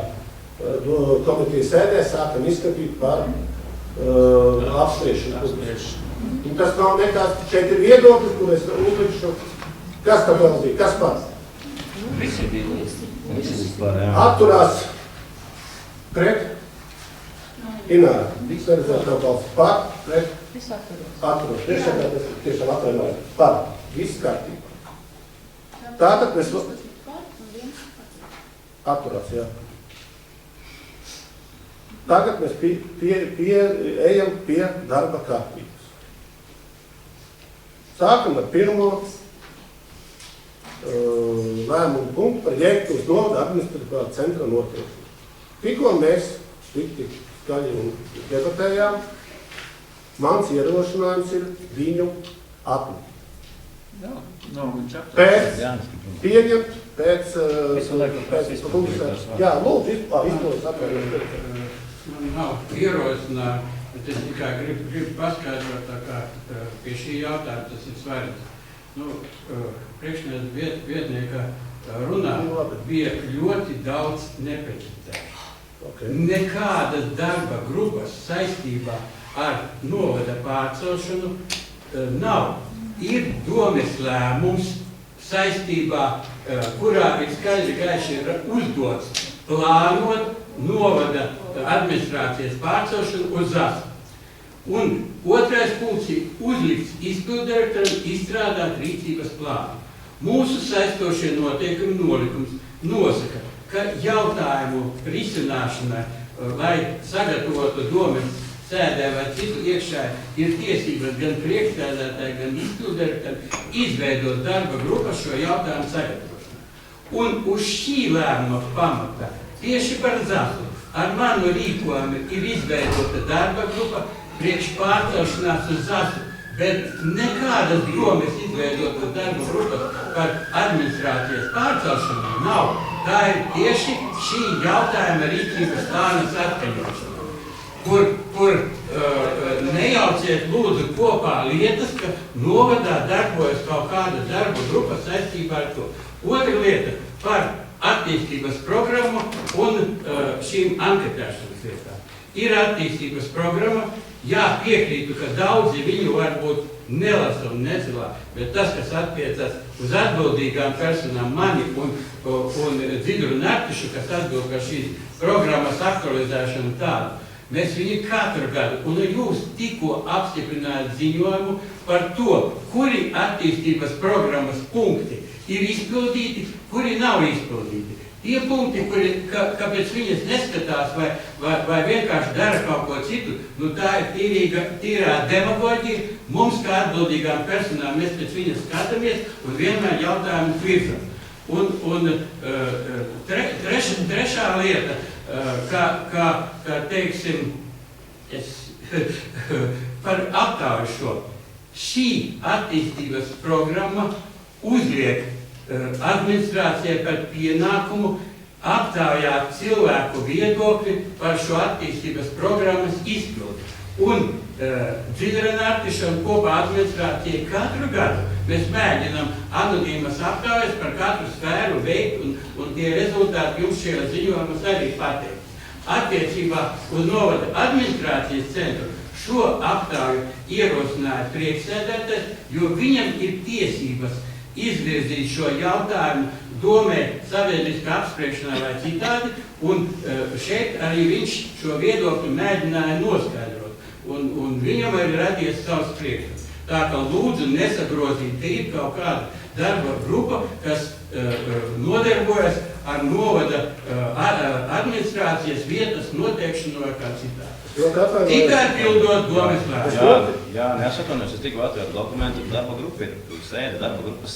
komitejas sēdē sākam izskatīt par apspriešanu. Tas nav nekāds, šeit ir viedoklis, kur es uzlikšu, kas tā vēl bija, kas par? Visi bija vispār, jā. Atturās pret Ināra. Saredzēt nav balsts par, pret atturos. Priekšsēdētājs tiešām atvainojas par. Viss kārtībā. Tātad mēs atturās, jā. Tagad mēs ejam pie darba kārtības. Sākam ar pirmo lēmumu punktu par Jēkabpils novada administratīvā centra noteikšanu. Tikko mēs tik skaļi un debatējām, mans ierošinājums ir viņu atlikt. Pieņemt pēc publicēšanas. Jā, lūdzu, izdodas atvainojas. Man nav ierosinājumi, bet es tikai gribu paskaidrot, tā kā pie šī jautājuma tas ir svarīgi. Priekšnieka vietnieka runā bija ļoti daudz neprecizējumu. Nekādas darba grupas saistībā ar novada pārcelšanu nav. Ir domes lēmums saistībā, kurā ir skaidri gaiši uzdots plānot novada administrācijas pārcelšanu uz Zasu. Un otrais punkts ir uzlikts izpildirektoram izstrādāt rīcības plānu. Mūsu saistošie noteikumi nolikums nosaka, ka jautājumu risināšanai, lai sagatavotu domes sēdē vai citu iekšā, ir tiesības gan priekšsēdētāji, gan izpildirektoram izveidot darba grupu šo jautājumu sagatavošanu. Un uz šī lēmuma pamata tieši par Zasu ar manu rīkojumu ir izveidota darba grupa priekš pārcelšanās uz Zasu, bet nekādas domes izveidotas darba grupas par administrācijas pārcelšanu nav. Tā ir tieši šī jautājuma rīcības plānas atskaņošana, kur nejauciet lūdzu kopā lietas, ka novadā darbojas kaut kāda darba grupa saistībā ar to. Otra lieta par attīstības programmu un šīm anketēšanas lietām. Ir attīstības programma, jā, piekrītu, ka daudzi viņu varbūt nelasa un nezilā, bet tas, kas attiecas uz atbildīgām personām mani un Dzidru Naktišu, kas atbild par šīs programmas aktualizēšanu tādu, mēs viņu katru gadu, un jūs tikko apstiprinājāt ziņojumu par to, kuri attīstības programmas punkti ir izpildīti, kuri nav izpildīti. Tie punkti, kāpēc viņas neskatās vai vienkārši dara kaut ko citu, tā ir tīrā demagoģija. Mums, kā atbildīgām personām, mēs pēc viņas skatāmies un vienmēr jautājumu virzam. Un trešā lieta, kā teiksim, par aptauju šo. Šī attīstības programma uzliek administrācijai par pienākumu aptaujāt cilvēku viedokli par šo attīstības programmas izpildi. Un Dzidra Naktiša un kopā administrācijai katru gadu mēs mēģinām anonīmas aptaujas par katru sfēru veikt, un tie rezultāti jums šajā ziņojumus arī pateikt. Attiecībā uz novada administrācijas centru šo aptauju ierosināja priekšsēdētājs, jo viņam ir tiesības izvirzīt šo jautājumu domē sabiedriskā apspriešanā vai citādi, un šeit arī viņš šo viedokli mēģināja noskaidrot, un viņam arī radies savs priekšstats. Tā kā lūdzu nesagrozīt, te ir kaut kāda darba grupa, kas nodarbojas ar novada administrācijas vietas noteikšanu vai kā citādi. Tikai pildot domas lēmumus. Jā, nesaprotu, es tikko atvēru dokumentu, darba grupa ir sēde, darba grupas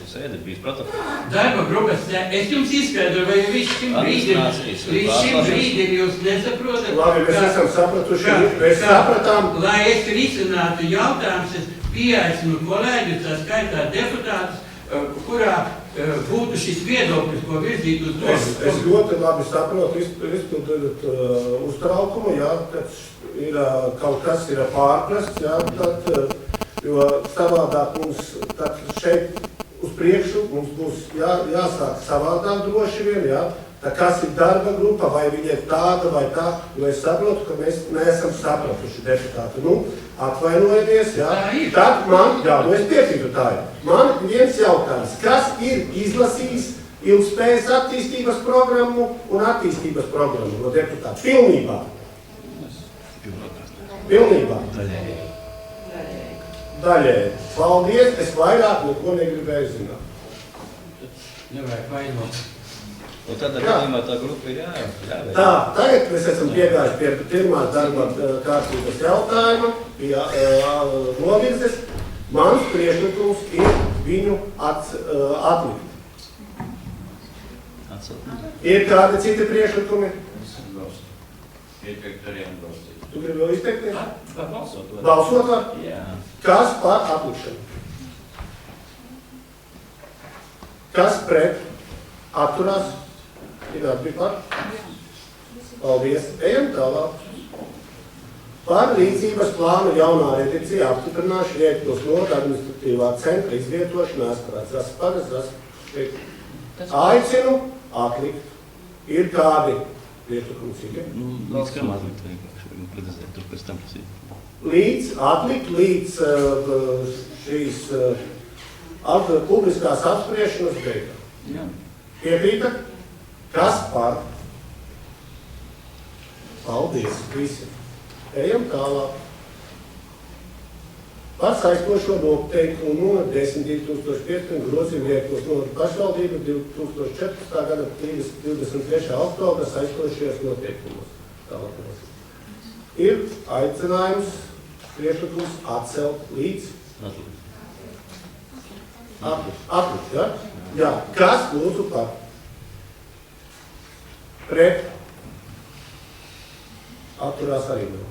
sēde bijis protokols. Darba grupas sēde, es jums izskaidroju, vai līdz šim brīdim jūs nesaprotat? Labi, mēs esam sapratuši, mēs sapratām. Lai es risinātu jautājumus, es pieaicinu kolēģus, tā skaitā deputātus, kurā būtu šis viedoklis, ko virzīt uz domu. Es ļoti labi saprotu, izpildot uztraukumu, jā, kad ir kaut kas ir pārprasts, jā, jo savādāk mums šeit uz priekšu mums būs jāsāk savādāk droši vien, jā. Tā kas ir darba grupa, vai viņa ir tāda vai tā, jo es saprotu, ka mēs neesam sapratuši deputāti. Atvainojamies, jā. Tad man, es piekrītu tā ir. Man viens jautājums, kas ir izlasījis ilgspējas attīstības programmu un attīstības programmu no deputāta? Pilnībā. Pilnībā. Daļēji. Paldies, es vairāk neko negribēju zināt. Nevajag vainot. Un tad gadījumā tā grupa ir jāveic. Tā, tagad mēs esam piegājuši pie pirmā darba kārtības jautājuma, pie novirzes. Mans priekšlikums ir viņu atlikt. Ir kādi citi priekšlikumi? Ieteikt arī atbalstīt. Tu gribi vēl izteikties? Balsot. Balsot var? Jā. Kas par atlikšanu? Kas pret? Atturās? Ir atbija par? Paldies. Ejam tālāk. Par rīcības plānu jaunā redakcija apstiprināšu Riektos novada administratīvā centra izvietošanā Asparas. Aicinu atlikt. Ir kādi priekšlikumi citi? Līdz kam atlikt vienkārši, precizēt, tur pēc tam prasīt. Atlikt līdz šīs publiskās apspriešanas beigām. Jā. Piekrīta? Kas par? Paldies, visi. Ejam tālāk. Par saistošo noteikumu numur 10/2015 grozījumu Riektos novada pašvaldību 2014. gada 23. oktobra saistošajos noteikumos. Tālāk. Ir aicinājums priekšlikums atcelt līdz atlikt, ja? Jā. Kas lūdzu par? Pret? Atturās arī nav.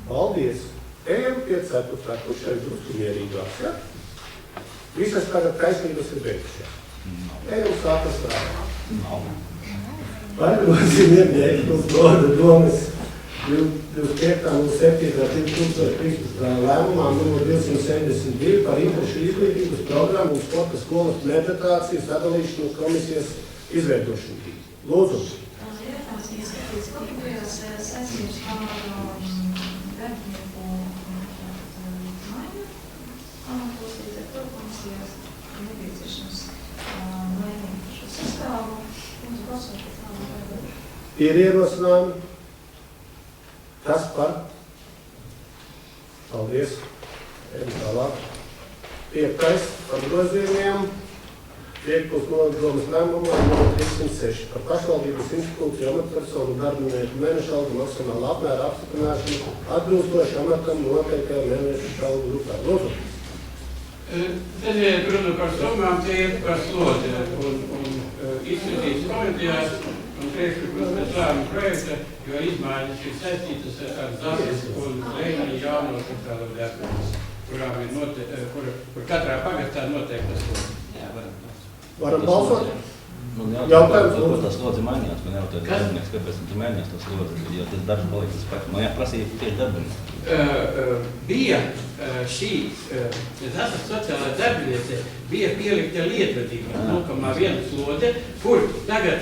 Paldies. Ejam pie 4. kurš ir drusku mierīgāks, ja? Visas tagad taisnības ir beigušās. Ejam sākas strādāt. Par grozījumiem Riektos novada domas 25. un 7. 2013. lēmumā numur 272 par interešu izglītības programmu un sporta skolas interpretāciju sadalīšanu komisijas izveidošanu. Lūdzu. Saistības par darbinieku maiņu amatos, līdz ar to komisijas nepieciešams mainīt šo sastāvu. Mums balsot pēc tālāk. Ir ierosinājumi. Kas par? Paldies. Ejam tālāk. 5. par grozījumiem. Riektos novada domas lēmumā numur 306 par pašvaldības institūciju amatpersonu darbinieku mēneša algu maksimālu apmēru apstiprināšanu atbilstoši amatam noteiktajā mēneša algu grupā. Lūdzu. Tad ir runa par summām, tie ir par slodzi un izskatīs komitejās un priekšlikums pēc lēmuma projekta, jo izmaiņas ir saistītas ar Zases un Leņķi jauno centrālo darbinieku, kur katrā pagastā noteikta slodzi. Varam balsot? Jautājums, ko tā slodzi mainījās, man jautājums darbinieks, kāpēc tu mainījās tā slodzi, jo tas darbs palīdz spēku. Man jāprasīja tieši darbinieks. Bija šī Zases sociālā darbiniece, bija pielikta lietvedībā 0,1 slodze, kur tagad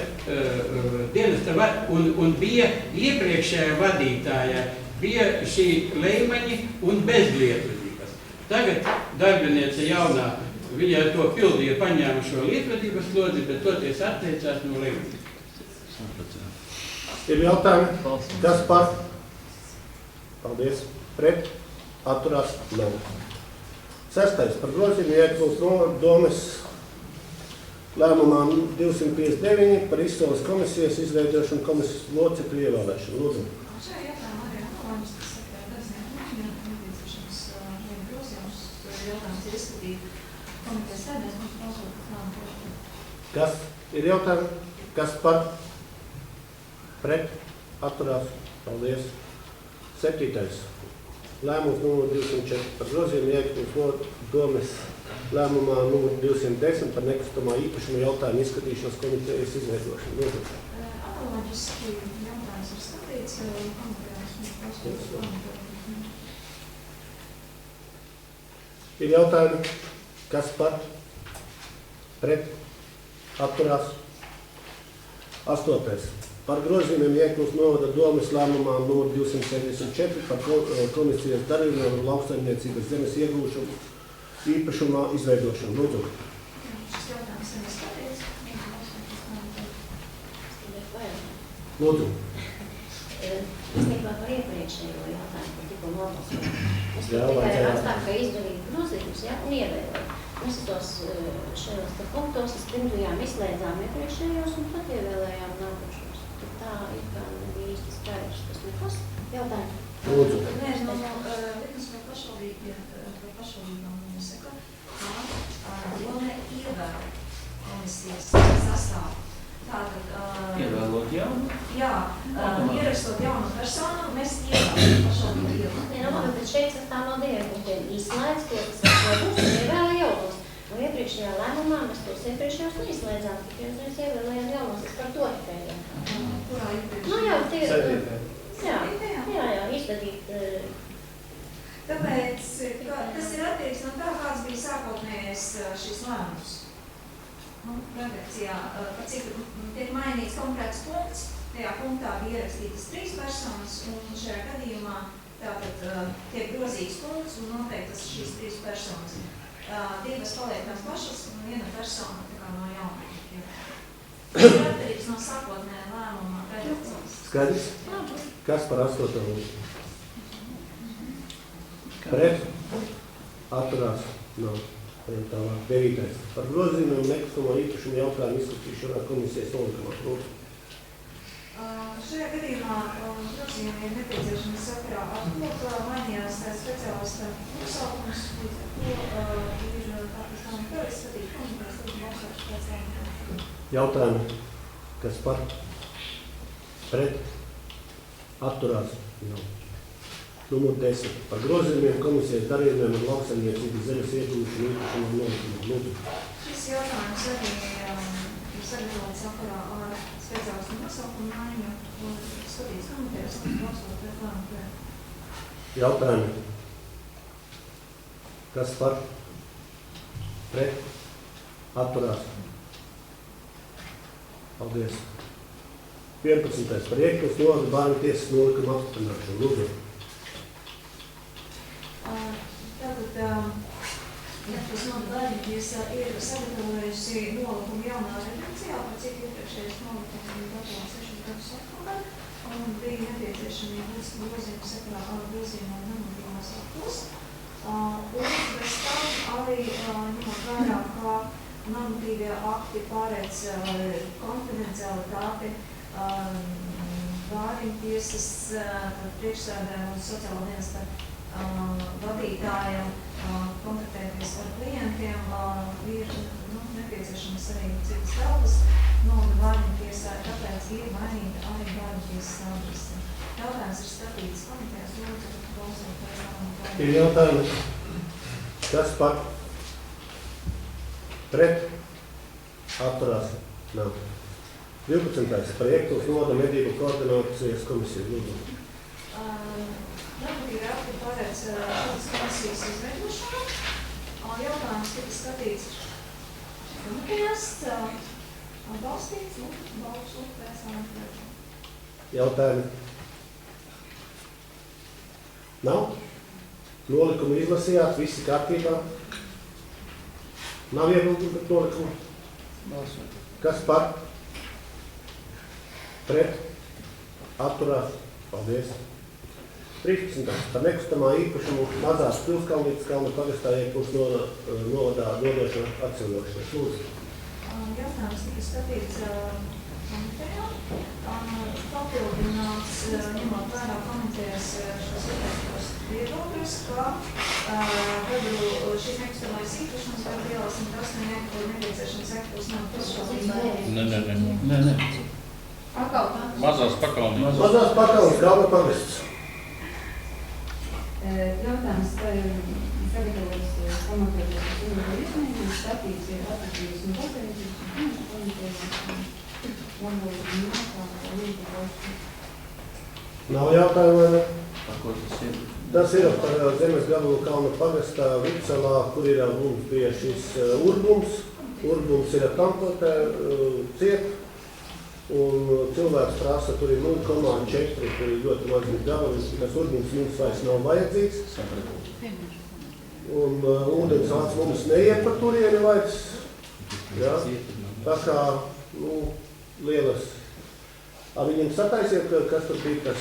dienesta un bija iepriekšējā vadītājā, bija šī Leimaņi un bez lietvedības. Tagad darbiniece jaunā, viņa to pildīja, paņēma šo lietvedības slodzi, bet toties atteicās no lietvedības. Ir jautājumi? Kas par? Paldies. Pret? Atturās? Nav. 6. par grozījumu Riektos novada domas lēmumā 259 par izsoles komisijas izveidošanu komisijas locekļu ievēlēšanu. Lūdzu. Šajā jautājumā arī analīzes, kas sakarā dažiem nepieciešams grozījums jautājums ir izskatīt komitejas sēdēs, mums balsot par lēmumu projektu. Kas ir jautājumi? Kas par? Pret? Atturās? Paldies. 7. Lēmums numur 204 par grozījumu iekļūt domes lēmumā numur 210 par nekustamā īpašuma jautājumu izskatīšanas komitejas izveidošanu. Lūdzu. Analoģiski jautājums ir skatīts komitejās, mums balsot par lēmumu projektu. Ir jautājumi? Kas par? Pret? Atturās? 8. Par grozījumiem iekļūt novada domes lēmumā numur 274 par komisijas darījumiem un lauksaimniecības zemes iegūšanu īpašumā izveidošanu. Lūdzu. Šis jautājums ir skatīts, mums balsot par lēmumu projektu. Lūdzu. Īstenībā par iepriekšējo jautājumu, par tikko nobalsojumu. Mēs Jā, tikai vajadzēja. rakstām, ka izdarīt grozījumus, ja, un ievēlēt. Mēs tos šajos te punktos pirmajām izslēdzām iepriekšējos un tad ievēlējām nākošos. Tad tā ir kā nebija īsti skaidrs, tas nekas. Jautājumi. Lūdzu. Nē, no likums vai pašvaldībām nosaka, kā dome ievēl komisijas sastāvu. Tātad, Ievēlot jaunu? jā, ierakstot jaunu personu, mēs ievēlam pašvaldību ievēlu. Nē, no labi, bet šeit sastāv no diviem punktiem. Izslēdz to, kas vēl būs, un ievēlē jaunos. No iepriekšējā lēmumā mēs tos iepriekšējos neizslēdzām, tikai uzreiz ievēlējām jaunos. Es par to tikai jautāju. Kurā iepriekš? Nu jau, tie... Jā, Jā. izdarīt... Tāpēc, ka tas ir attiecīgs no tā, kāds bija sākotnējais šīs lēmums. Redakcijā, par cik tiek mainīts konkrēts punkts, tajā punktā bija ierakstītas 3 personas, un šajā gadījumā tātad tiek grozīts punkts un noteiktas šīs 3 personas. 2 paliek tās pašas un 1 persona tā kā no jauna. Tas ir atkarīgs no sākotnējā lēmuma redakcijas. Skaidrs? Kas par 8. lūdzu? Pret? Atturās? Nav. Tālāk. 9. Par grozījumiem nekustamā īpašuma jautājumu izskatīšanā komisijas nolikumā. Lūdzu. Šajā gadījumā grozījumi ir nepieciešami sakarā ar to, ka mainījās tā speciālista nosaukums, līdz ar to ir tāpēc tā nekā izskatīt komitejas, tad balsošu pēc lēmumu. Jautājumi? Kas par? Pret? Atturās? Nav. Numur 10. Par grozījumiem komisijas darījumiem un lauksaimniecības zemes iegūšanu īpašumā nolikumā. Lūdzu. Šis jautājums arī ir sagatavots sakarā ar speciālistu nosaukumu maiņu un skatīts komitejas un balsot pēc lēmumu. Jautājumi? Kas par? Pret? Atturās? Paldies. 11. Par iekļūst novada bērnu tiesas nolikuma apstiprināšanu. Lūdzu. Tātad, Iekļūst novada bērnu tiesa ir sagatavojusi nolikumu jaunā redakcijā, par cik iepriekšējais nolikums bija gatavs 6 gadus atpakaļ, un bija nepieciešami grozījumi sakarā ar grozījumiem normatīvās aktos. Un bez tam arī ņemot vērā, ka normatīvie akti pārēc konfidencialitāti vārīņtiesas priekšsēdē un sociālā dienesta vadītājiem kontaktēties ar klientiem ir nepieciešams arī citas telpas novada vārīņtiesā, tāpēc ir mainīta arī vārīņtiesas adrese. Jautājums ir skatīts komitejās, lūdzu, balsot pēc lēmumu. Ir jautājumi? Kas par? Pret? Atturās? Nav. 12. Par iekļūst novada medību koordinācijas komisiju. Lūdzu. Normatīvi akti paredz šādas komisijas izveidošanu. Jautājums tika skatīts komitejās, atbalstīts un balsot pēc lēmumu. Jautājumi? Nav? Nolikumu izlasījāt, visi kārtībā? Nav iebildumi pret nolikumu? Kas par? Pret? Atturās? Paldies. 13. Par nekustamā īpašumu mazās Pilskalnītes kalna pagastā iekļūst novadā nodošana atsevišķi. Lūdzu. jautājums tika skatīts komitejā. Papildināts, ņemot vērā komitejas šos ieteiktos viedokļus, ka šīs nekustamais īpašums Gabriela 108 hektāru nepieciešams hektārus nav pašvaldībā. Nē. Mazās pakalnības. Mazās pakalnības galva pagasts. Jautājums par sagatavots pamatoties uz uzvaru izmēģinājumu, statīts ir atraktīvas un patērītas un pamatoties Nav jautājumu, vai ne? Par ko tas ir? Tas ir par zemes gabalu Kalna pagastā Vicalā, kur ir mums bija šis urbums. Urbums ir tampotē ciet, un cilvēks prasa, tur ir 0,4, tur ir ļoti mazs gabals, tas urbums mums vairs nav vajadzīgs. Un ūdens vārds mums neiet par turieni vairs. Ja? Tā kā, lielas. Viņiem sataisiet, kas tur bija,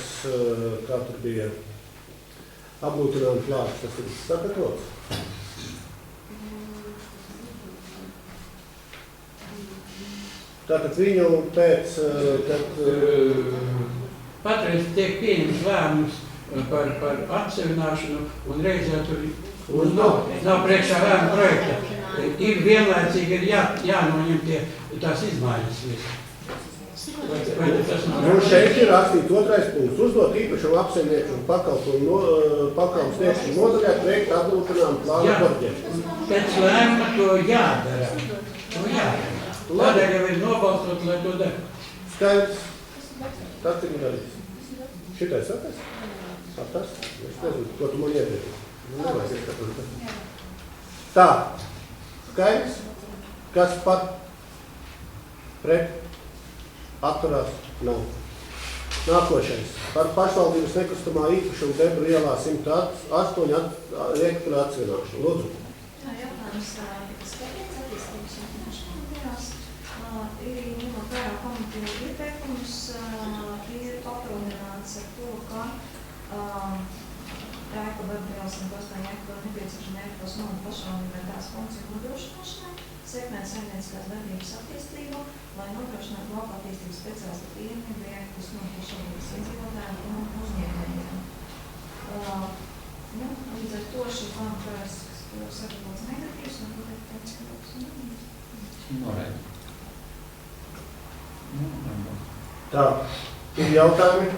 kā tur bija apglūtinājums plāks, tas ir sagatavots. Tātad viņu pēc, patreiz tiek pieņems lēmums par atsevināšanu un reizē tur nav priekšā lēma projekta. Ir vienlaicīgi jānoņem tās izmaiņas visu. Šeit ir rakstīt otrais punkts. Uzdot īpašumu apsaimniekšanu pakalpojumu sniegšanu nodaļā veikt apglūtinājumu plānu korģēšanu. Pēc lēmuma to jādara. Tādēļ jau ir nobalstot, lai to dara. Skaidrs. Tas ir darīts. Šitais sakas? Tas? Es nezinu, ko tu man iedēji. Nevajag ieskatīt. Tā. Skaidrs. Kas par? Pret? Atturās? Nav. Nākošais. Par pašvaldības nekustamā īpašuma Debru ielā 108 hektāru atsvināšanu. Lūdzu. Jautājums tika skatīts attīstības apvienošanu komitejās. Ir ņemot vērā komiteju ieteikumus, ir papildināts ar to, ka ēka Debru 108 hektāru nepieciešama ēkas nomu pašvaldībai tās funkciju nodrošināšanai, sekmēt saimnieciskās darbības attīstību, lai nodrošinātu lauku attīstības speciālistu pieejamību ēkas nomu pašvaldības iedzīvotājiem un uzņēmējiem. Līdz ar to šī plāna projekts, kas sagatavots negatīvs, un būtu tāds, ka būs Noraidi. Tā. Ir jautājumi?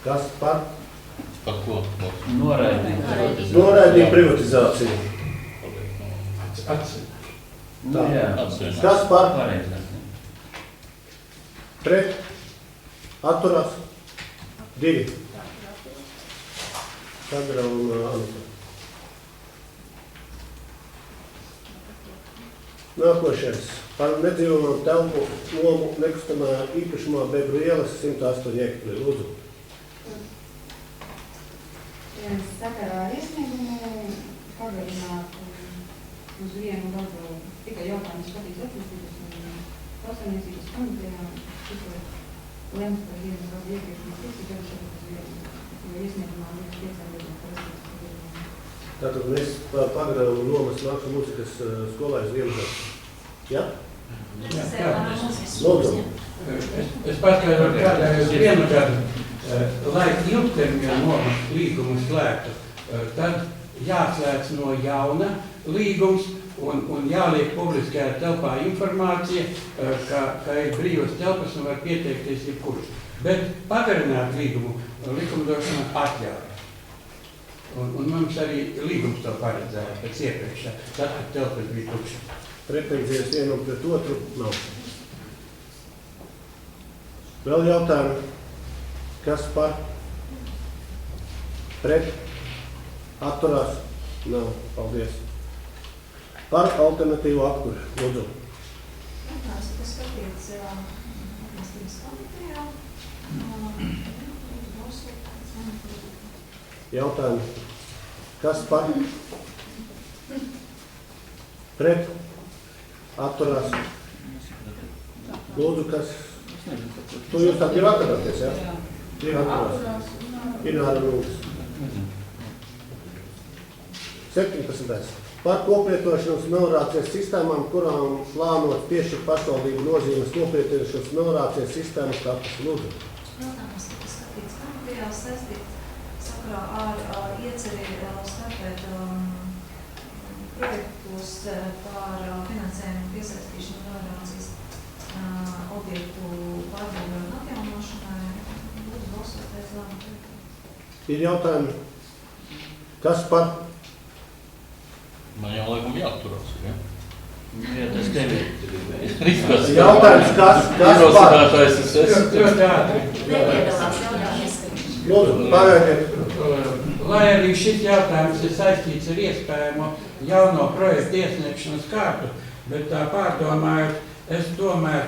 Kas par? Par ko? Noraidīja privatizāciju. Tā. Kas par? Pret? Atturās? 2. Sandra un Anita. Nākošais. Par nedzīvojamo telpu nomu nekustamā īpašumā Bebru ielas 108 hektāri. Lūdzu. Sakarā ar iesniegumu pagarināt uz vienu gadu tikai jautājumus skatīt attīstības un pasaimniecības komitejā, tikai lems par vienu gadu iegriešanu tikai gadu uz vienu, jo iesniegumā līdz 5 gadiem prasības pagarināt. Tātad mēs pagarinām nomas mākslu mūzikas skolā uz vienu gadu. Ja? Lūdzu. Es paskaidrotu, kādēļ uz vienu gadu, lai ilgtermiņa nomas līgumu slēgtu, tad jāslēdz no jauna līgums un jāliek publiskajā telpā informācija, ka ir brīvas telpas un var pieteikties jebkurš. Bet pagarināt līgumu likumdošana atļauj. Un mums arī līgums to paredzēja pēc iepriekšā, tad, kad telpas bija tukša. Pretenzijas vienam pret otru nav. Vēl jautājumi? Kas par? Pret? Atturās? Nav. Paldies. Par alternatīvu apkuri. Lūdzu. jautājums tika skatīts attīstības komitejā. Jautājumi? Kas par? Pret? Atturās? Lūdzu, kas? Tu jūs tā divi atturāties, ja? Divi atturās. Ināra Rūgas. 17. par koplietošanas meliorācijas sistēmām, kurām plānot piešķirt pašvaldību nozīmes koplietošanas meliorācijas sistēmas status. Lūdzu. Jautājums tika skatīts komitejā saistīt sakarā ar ieceri startēt projektos par finansējumu piesaistīšanu meliorācijas objektu pārbūvē un atjaunošanai. Lūdzu, balsoties lēmumu. Ir jautājumi, kas par? Man jau laikam jāatturās, ja? Jā, tas tevi. Jautājums, kas par? Ierosinātājs es esmu. Ļoti ātri. Nepiedalās jautājums izskatīšanā. Lūdzu, pagaidiet. Lai arī šis jautājums ir saistīts ar iespējamo jauno projektu iesniegšanas kārtu, bet tā pārdomājot, es tomēr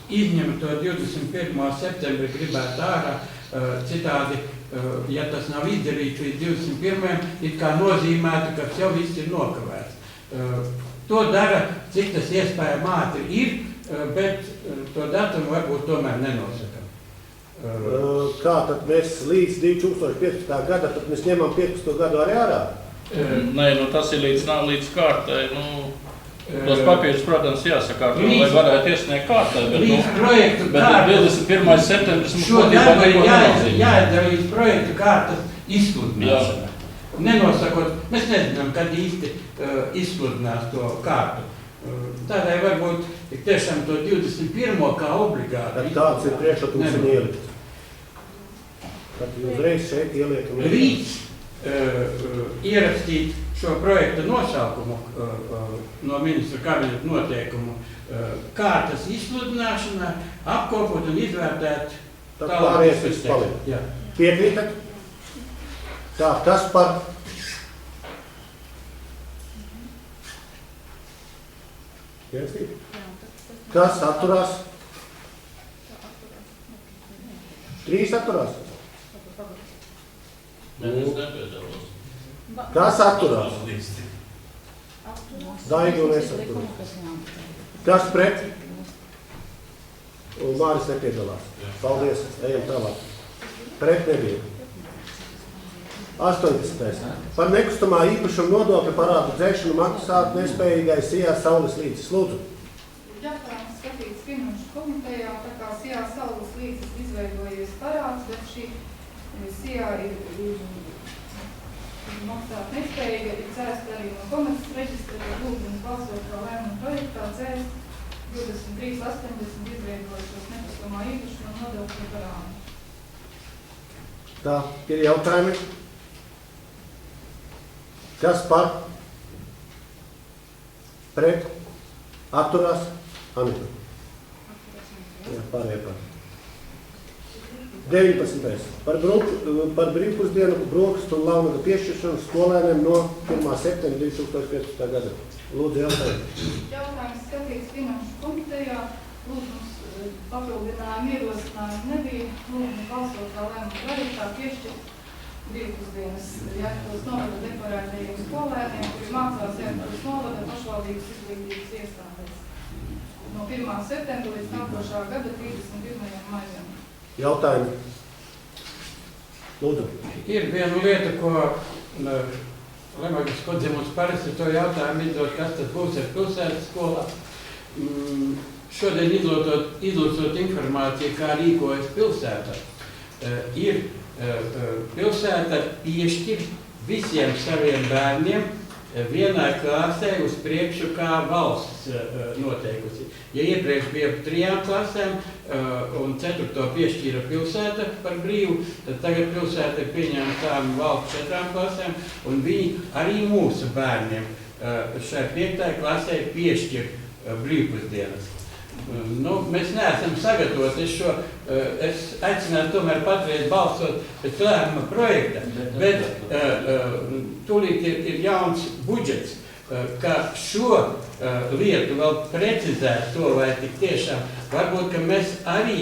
izņemu to 21. septembri gribētu ārā, citādi, ja tas nav izdarīts līdz 21. it kā nozīmētu, ka jau viss ir nokavēts. To dara, cik tas iespējami ātri ir, bet to datumu varbūt tomēr nenosakam. Kā tad mēs līdz 2015. gada, tad mēs ņemam 15. gadu arī ārā? Nē, nu tas ir līdz kārtai, nu, tos papīrus, protams, jāsakārto, lai varētu iesniegt kārtai, bet, līdz projektu bet 21. septembris mums šo būtībā darbu ir neko nenozīmē. jāizdara līdz projektu kārtas izsludināšana. Nenosakot, mēs nezinām, kad īsti izsludinās to kārtu. Tādēļ varbūt tiešām to 21. kā obligāti. Tāds ir priekšlikums un ielikts. Tad uzreiz šeit ieliekam. Rīts ierakstīt šo projekta nosaukumu no ministra kabineta noteikumu kārtas izsludināšanā, apkopot un izvērtēt Tad pārējais viss paliek. Jā. Piekrītat? Tā, kas par? Ierakstīt? Kas atturās? 3 atturās? Nē, es nepiedalos. Kas atturās? Daigi un es atturās. Kas pret? Un Māris nepiedalās. Paldies, ejam tālāk. Pret nebija. 18. Par nekustamā īpašuma nodokļa parādu dzēšanu maksāt nespējīgai Sijā Saules līdzes. Lūdzu. Jautājums skatīts finanšu komitejā, tā kā Sijā Saules līdzes izveidojies parāds, bet šī Sijā ir maksāt nespējīga, ir cēst arī no komerces reģistra, tad lūdzums balsot kā lēmumu projektā cēst 23.80 izveidojušos nekustamā īpašuma nodokļa parādu. Tā, ir jautājumi. Kas par? Pret? Atturās? Anita. Jā, pārējie par. 19. Par brīvpusdienu brokastu un launaga piešķiršanu skolēniem no 1. septembra 2015. gada. Lūdzu, jautājumu. Jautājums skatīts finanšu komitejā, lūdzums papildinājumu ierosinājumu nebija, lūdzums balsot kā lēmumu projektā piešķirt brīvpusdienas Jēkabpils novada deklarētajiem skolēniem, kuri mācās Jēkabpils novada pašvaldības izglītības iestādēs no 1. septembra līdz nākošā gada 31. maijam. Jautājumi. Lūdzu. Ir viena lieta, ko Lemagis Kodzimuls parasti to jautājumu izdot, kas tad būs ar pilsētas skolā. Šodien izlūcot informāciju, kā rīkojas pilsēta, ir pilsēta piešķir visiem saviem bērniem vienai klasē uz priekšu, kā valsts noteikusi. Ja iepriekš bija 3 klasēm un 4. piešķīra pilsēta par brīvu, tad tagad pilsēta ir pieņēma tādu valsts 4 klasēm, un viņi arī mūsu bērniem šai 5. klasē piešķir brīvpusdienas. Mēs neesam sagatavoti. Es aicinātu tomēr patreiz balsot pēc lēmuma projekta, bet tūlīt ir jauns budžets, ka šo lietu vēl precizēt to, vai tik tiešām varbūt, ka mēs arī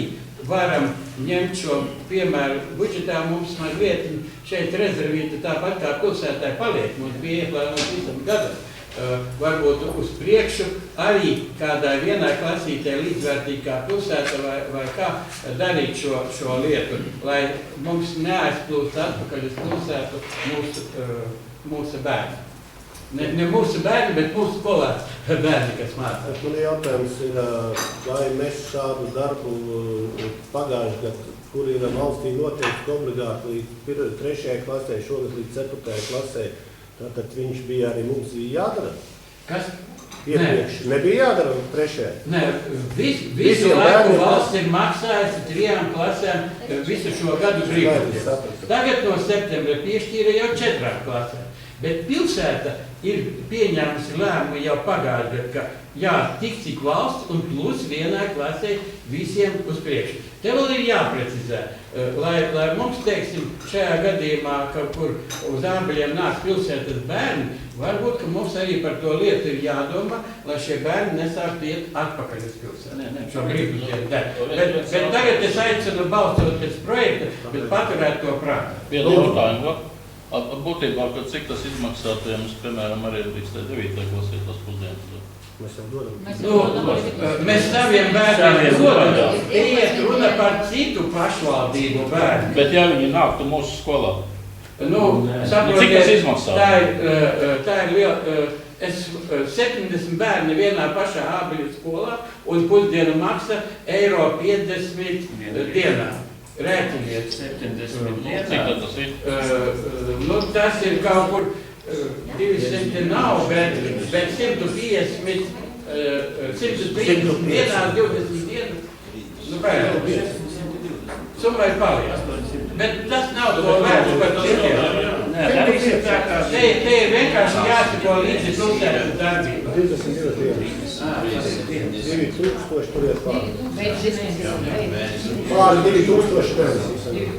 varam ņemt šo piemēru budžetā. Mums mazliet šeit rezervīta tāpat kā pilsētai paliek. Mums bija ieplānots visam gadam. Varbūt uz priekšu arī kādai vienai klasītē līdzvērtīgi kā pilsēta vai kā darīt šo lietu, lai mums neaizplūst atpakaļ uz pilsētu mūsu mūsu bērni. Ne mūsu bērni, bet mūsu skolā bērni, kas mācās. Man jautājums ir, vai mēs šādu darbu pagājuši gadu, kur ir valstī noteikti obligāti līdz 3. klasē, šogad līdz 4. klasē, tātad viņš bija arī mums jādara? Kas? Iepriekš nebija jādara 3. Nē, visu laiku valsts ir maksājusi 3 klasēm visu šo gadu brīvdienu. Tagad no septembra piešķīra jau 4 klasēm. Bet pilsēta ir pieņēmusi lēmumu jau pagājušajā gadā, ka jā, tik cik valsts un plus vienā klasē visiem uz priekšu. Te vēl ir jāprecizē, lai mums, teiksim, šajā gadījumā, kur uz ābeļiem nāk pilsētas bērni, varbūt, ka mums arī par to lietu ir jādomā, lai šie bērni nesāktu iet atpakaļ uz pilsētu. Šo brīvdienu dēļ. Bet tagad es aicinu balstot pēc projekta, bet paturēt to prātā. Vienu jautājumu. Būtībā, cik tas izmaksātu, ja mums, piemēram, arī līdz 9. klasē tas pusdienas? Mēs jau dodam. Mēs saviem bērniem dodam. Iet runa par citu pašvaldību bērnu. Bet ja viņi nāktu mūsu skolā? Saprotiet, cik tas izmaksā? Tā ir liela. 70 bērni vienā pašā ābeļu skolā un pusdienu maksa €50 dienā. Rēķiniet. 70 dienā. Cik tas ir? Tas ir kaut kur 200 nav, bet 150 dienās 20 dienas. Summa ir paliek. Bet tas nav to vērts par citiem. Te ir vienkārši jāsako līdzi pilsētas darbība. 22 dienas. 2000 tur iet pāri. Pāri 2000 mēnesīs.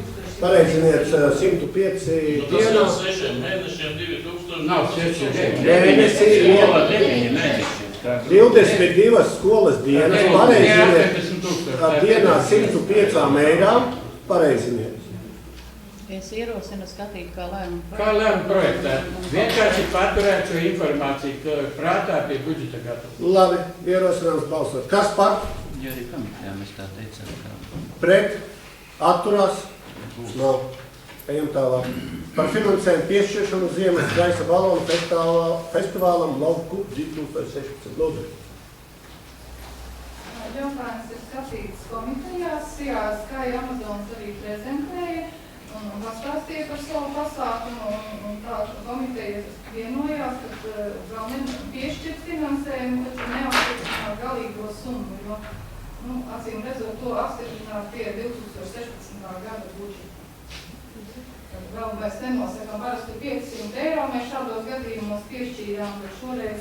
Pareiziniet 105 dienas. 6 mēnešiem 2000. Nav 6 mēnesi. 22 skolas dienas. Pareiziniet dienā 105 eirām. Pareiziniet. Es ierosinu skatīt, kā lēmumu projektā. Vienkārši paturēt šo informāciju prātā pie budžeta gatavs. Labi, ierosinājums balsot. Kas par? Ja arī komitejā mēs tā teicām, ka... Pret? Atturās? Nav. Ejam tālāk. Par finansējumu piešķiršanu Ziemas gaisa balonu festivālam Lauku 2016. Lūdzu. Jautājums ir skatīts komitejās, jā, Sky Amazonas arī prezentēja un pastāstīja par savu pasākumu, un tā komiteja vienojās, ka vēl piešķirt finansējumu, taču neapstiprināt galīgo summu, jo, acīm redzot, to apstiprināt pie 2016. Gada budžeta. Vēl mēs nenosakām, parasti 500 eiro mēs šādos gadījumos piešķīrām, bet šoreiz,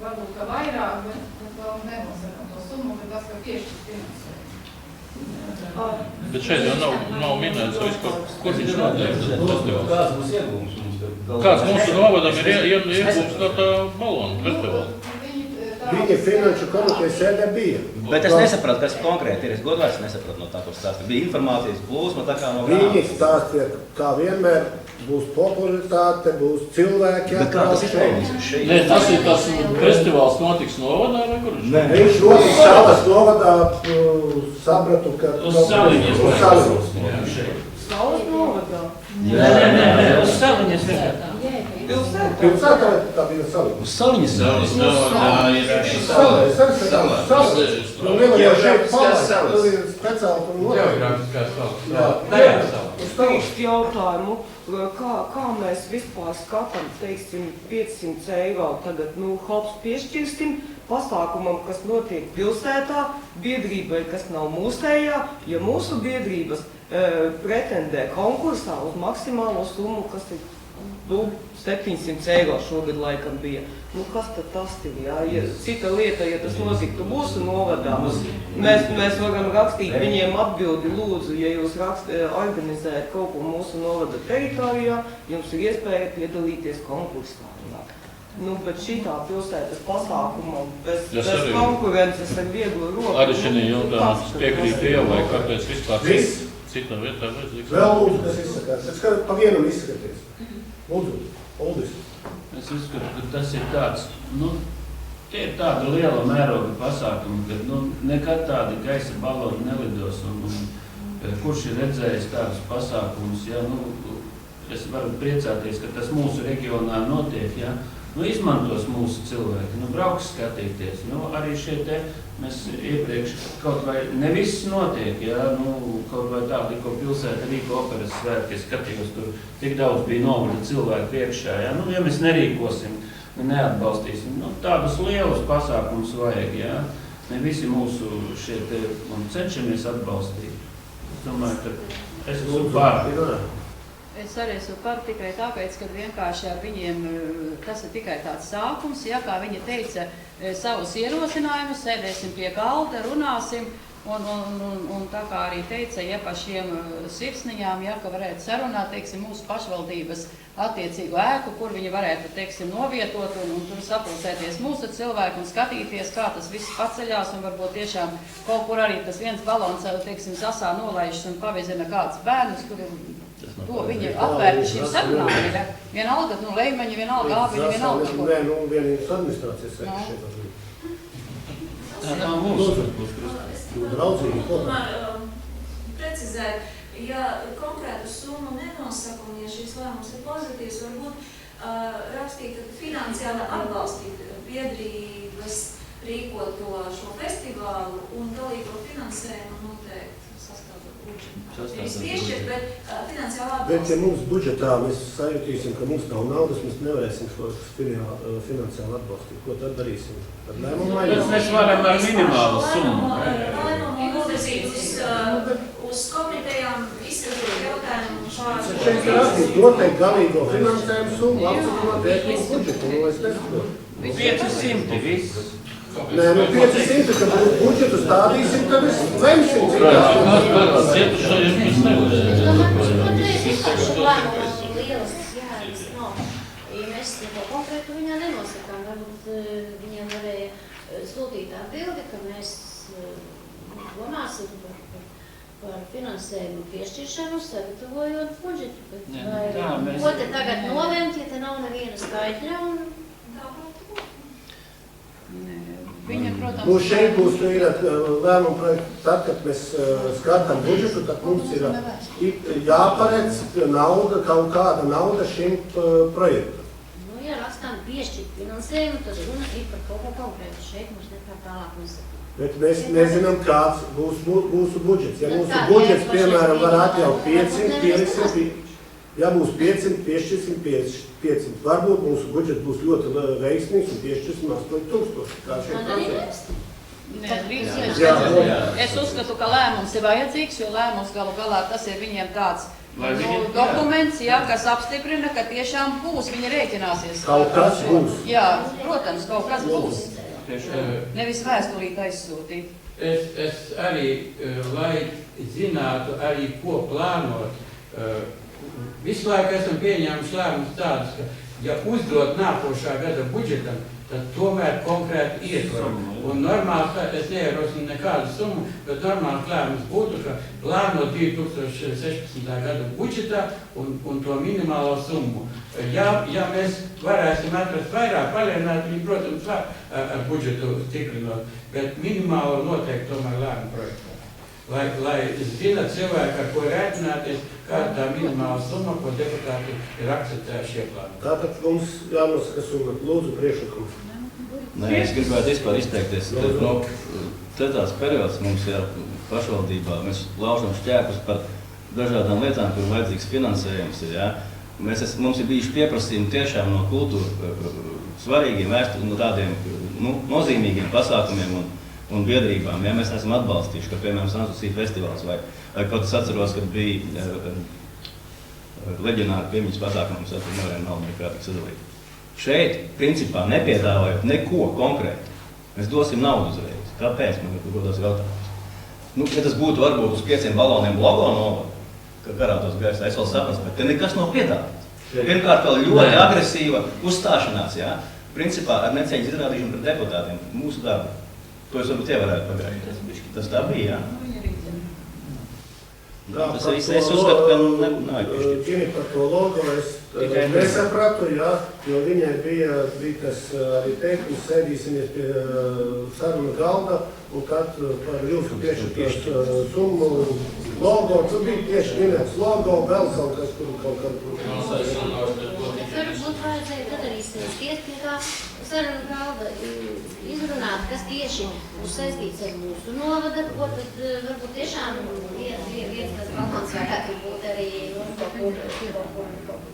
varbūt ka vairāk, bet vēl nenosakām to summu, bet tas, ka piešķirt finansējumu. Bet šeit jau nav minēts, kur viņš notiek. Kāds būs iegūms mums? Kāds mūsu novadam ir iegūms no tā balonu festivāla? Viņa finanšu komitejas sēdē bija. Bet es nesapratu, kas konkrēti ir. Es godvārds nesapratu no tā, ko stāsta. Bija informācijas plūsma, tā kā no grāmatas. Viņi stāstiet, kā vienmēr, būs popularitāte, būs cilvēki. Bet kā tas ir šeit? Nē, tas ir tas festivāls notiks novadā vai kur? Viņš notiks Salas novadā, sapratu, ka... Uz Saliņas. Uz Saliņas. Salas novadā? Nē, uz Saliņas vienkār. Pilsētā tā bija Saliņas. Uz Saliņas? Salas. Nu, nevar jau šeit palēt. Tur ir speciāli tur notiek. Geogrāfiskās salas. Es teikšu jautājumu, kā mēs vispār skatām, teiksim, 500 eiro tagad, hops piešķirstim pasākumam, kas notiek pilsētā, biedrībai, kas nav mūsējā, jo mūsu biedrības pretendē konkursā uz maksimālo summu, kas ir 700 eiro šogad laikam bija. Kas tad tas ir, jā? Cita lieta, ja tas notiktu mūsu novadā, mēs varam rakstīt viņiem atbildi, lūdzu, ja jūs organizējat kaut ko mūsu novada teritorijā, jums ir iespēja piedalīties konkursā. Bet šitā pilsētas pasākumam bez konkurences ar vieglu roku... Arī šī jautājums piekrīt ielai, kāpēc vispār citā vietā vajadzīgs. Vēl lūdzu, kas izsakās. Es skatu pa vienam izskaties. Lūdzu, Uldis. Es uzskatu, ka tas ir tāds, tie ir tāda liela mēroga pasākuma, kad nekad tādi gaisa baloni nelidos, un kurš ir redzējis tādus pasākumus, ja, es varu priecāties, ka tas mūsu reģionā notiek, ja? Nu, izmantos mūsu cilvēki, nu, brauks skatīties. Nu, arī šie te, mēs iepriekš kaut vai ne viss notiek, ja? Nu, kaut vai tā, tikko pilsēta Rīga operas svētki, es skatījos, tur tik daudz bija novada cilvēku priekšā, ja? Nu, ja mēs nerīkosim, neatbalstīsim, nu, tādus lielus pasākumus vajag, ja? Ne visi mūsu šie te, un cenšamies atbalstīt. Es domāju, ka es esmu pār. Es arī esmu par tikai tāpēc, ka vienkārši ar viņiem tas ir tikai tāds sākums, ja, kā viņi teica, savus ierosinājumus, sēdēsim pie galda, runāsim, un tā kā arī teica, ja par šiem sirsniņām, ja, ka varētu sarunāt, teiksim, mūsu pašvaldības attiecīgu ēku, kur viņi varētu, teiksim, novietot un tur sapulcēties mūsu cilvēku un skatīties, kā tas viss paceļās, un varbūt tiešām kaut kur arī tas viens balons, teiksim, sasā nolaišas un pavizina kāds bērnus, kur to viņi atvērti šīm sarunām, ja? Vienalga, nu, Leimaņi, vienalga, Ābiņi, vienalga, ko. Nē, nu, vienības administrācijas sēka šeit. Tā nav mūsu. Draudzīgi, ko? Precizēt, ja konkrētu summu nenosaka, un ja šīs lēmums ir pozitīvs, varbūt rakstīt, ka finansiāli atbalstīt biedrības rīkot šo festivālu un dalīto finansējumu noteikti. Bet, ja mums budžetā mēs sajutīsim, ka mums nav naudas, mēs nevarēsim šo finansiāli atbalstīt. Ko tad darīsim? Tad lēmumu mainīsim. Mēs varam ar minimālu summu. Lēmumu novirzīt uz komitejām izskatīt jautājumu pār. Šeit ir rakstīt noteikti galīgo finansējumu summu, apsakinot ēkļu budžetu, no es nesaprotu. 500 viss. Nē, nu 500, kad budžetu stādīsim, tad es lemsim, cik Es domāju, ka patreiz vienkārši lēmumu lielisks jēgas nav. Ja mēs neko konkrētu viņā nenosakām, varbūt viņiem varēja sūtīt atbildi, ka mēs domāsim par finansējumu piešķiršanu, sagatavojot budžetu. Ko te tagad nolemt, ja te nav neviena skaitļa un Viņa, protams, nu, šeit būs lēmuma projekti, tad, kad mēs skatām budžetu, tad mums ir jāparedz nauda, kaut kāda nauda šim projektam. Nu, ja rakstām piešķirt finansējumu, tad runa ir par kaut ko konkrētu. Šeit mums nekā tālāk nesaka. Bet mēs nezinām, kāds būs mūsu budžets. Ja mūsu budžets, piemēram, var atļaut 500, pieliksim, ja būs 500, piešķirsim 500. Varbūt mūsu budžets būs ļoti veiksmīgs un piešķirsim 8000. Kā šeit prasīt? Es uzskatu, ka lēmums ir vajadzīgs, jo lēmums galu galā tas ir viņiem tāds dokuments, ja, kas apstiprina, ka tiešām būs, viņi rēķināsies. Kaut kas būs. Jā, protams, kaut kas būs. Nevis vēstulīt aizsūtīt. Es arī, lai zinātu arī, ko plānot, visu laiku esam pieņēmuši lēmumus tādus, ka, ja uzdot nākošā gada budžetam, tad tomēr konkrēti ietvaru. Un normāli, es neierosinu nekādu summu, bet normāli lēmums būtu, ka plānot 2016. Gada budžetā un to minimālo summu. Ja mēs varēsim atrast vairāk, palielināt viņu, protams, var ar budžetu stiprinot, bet minimālo noteikti tomēr lēmumu projektā. Lai zina cilvēki, ar ko rēķināties, kāda tā minimāla summa, ko deputāti ir akceptējuši ieplānot. Tātad mums jānosaka summa. Lūdzu, priekšlikums. Nē, es gribētu vispār izteikties. Tāds periods mums ir pašvaldībā. Mēs laužam šķēpus par dažādām lietām, kur vajadzīgs finansējums ir. Ja? Mums ir bijuši pieprasījumi tiešām no kultūra svarīgiem, no tādiem nozīmīgiem pasākumiem un biedrībām, ja mēs esam atbalstījuši, ka, piemēram, Sansusī festivāls vai kaut es atceros, kad bija leģionāri piemiņas pasākums, tad nevarējām naudu nekrātīgi sadalīt. Šeit, principā, nepiedāvājot neko konkrētu, mēs dosim naudu uzreiz. Kāpēc? Man ir godās jautājums. Ja tas būtu varbūt uz 5 baloniem logo novada, ka karātos gaisā, es vēl saprastu, bet te nekas nav piedāvāts. Pirmkārt, vēl ļoti agresīva uzstāšanās, jā. Principā, ar necieņas izrādīšanu pret deputātiem, mūsu darbu. To es varbūt ievarētu pagājuši. Tas tā bija, jā? Es uzskatu, ka nav piešķirts. Ķini par to logo es nesapratu, jā, jo viņai bija tas arī teikums, sēdīsimies pie saruna galda, un tad par jūsu piešķirtos summu logo, tur bija tieši minēts logo, vēl kaut kas tur kaut kad. Varbūt vajadzēja tad arī skriet pie kā saruna galda izrunāt, kas tieši būs saistīts ar mūsu novada, ko tad varbūt tiešām viens tas balkons varētu būt arī kaut kur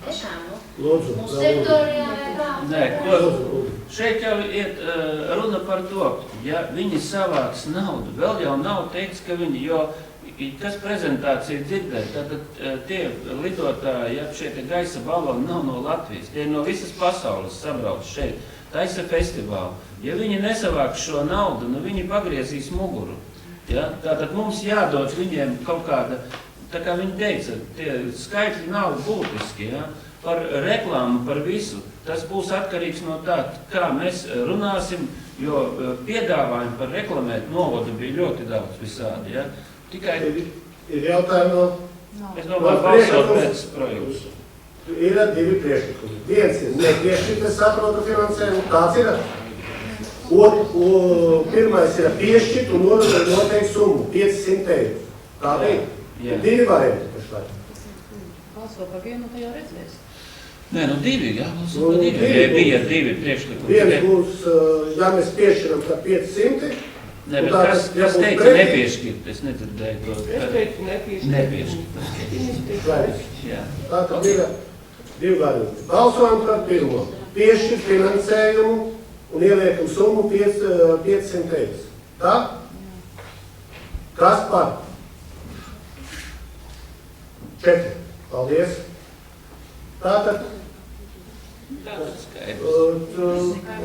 tiešām, mūsu teritorijā vai kā. Nē, šeit jau iet runa par to, ja viņi savāks naudu, vēl jau nav teikts, ka viņi, jo kas prezentācija dzirdēt, tad tie lidotāji, ja šie gaisa baloni nav no Latvijas, tie no visas pasaules sabrauc šeit, taisa festivālu. Ja viņi nesavāks šo naudu, nu viņi pagriezīs muguru. Ja? Tātad mums jādod viņiem kaut kāda, tā kā viņi teica, tie skaitļi nav būtiski, ja? Par reklāmu, par visu. Tas būs atkarīgs no tā, kā mēs runāsim, jo piedāvājumi par reklamēt novadu bija ļoti daudz visādi. Ja? Tikai ir jautājumi es domāju, balsot pēc projektus. Ir divi priekšlikumi. Viens ir nepiešķirt, es saprotu finansējumu, tāds ir. Pirmais ir piešķirt un noteikti summu, 500 €. Tā bija. Divi varianti pašlaik. Balso par vienu, tā jau redzēs. Nē, nu divi, jā, balso par divi. Ja bija divi priekšlikumi. Viens būs, ja mēs piešķiram par 500. Nē, bet kas teica nepiešķirt? Es nedzirdēju to. Es teicu nepiešķirt. Tā tad ir divi varianti. Balsojam par pirmo. Piešķirt finansējumu un ieliekam summu 500 €. Tā? Kas par? 4. Paldies. Tātad.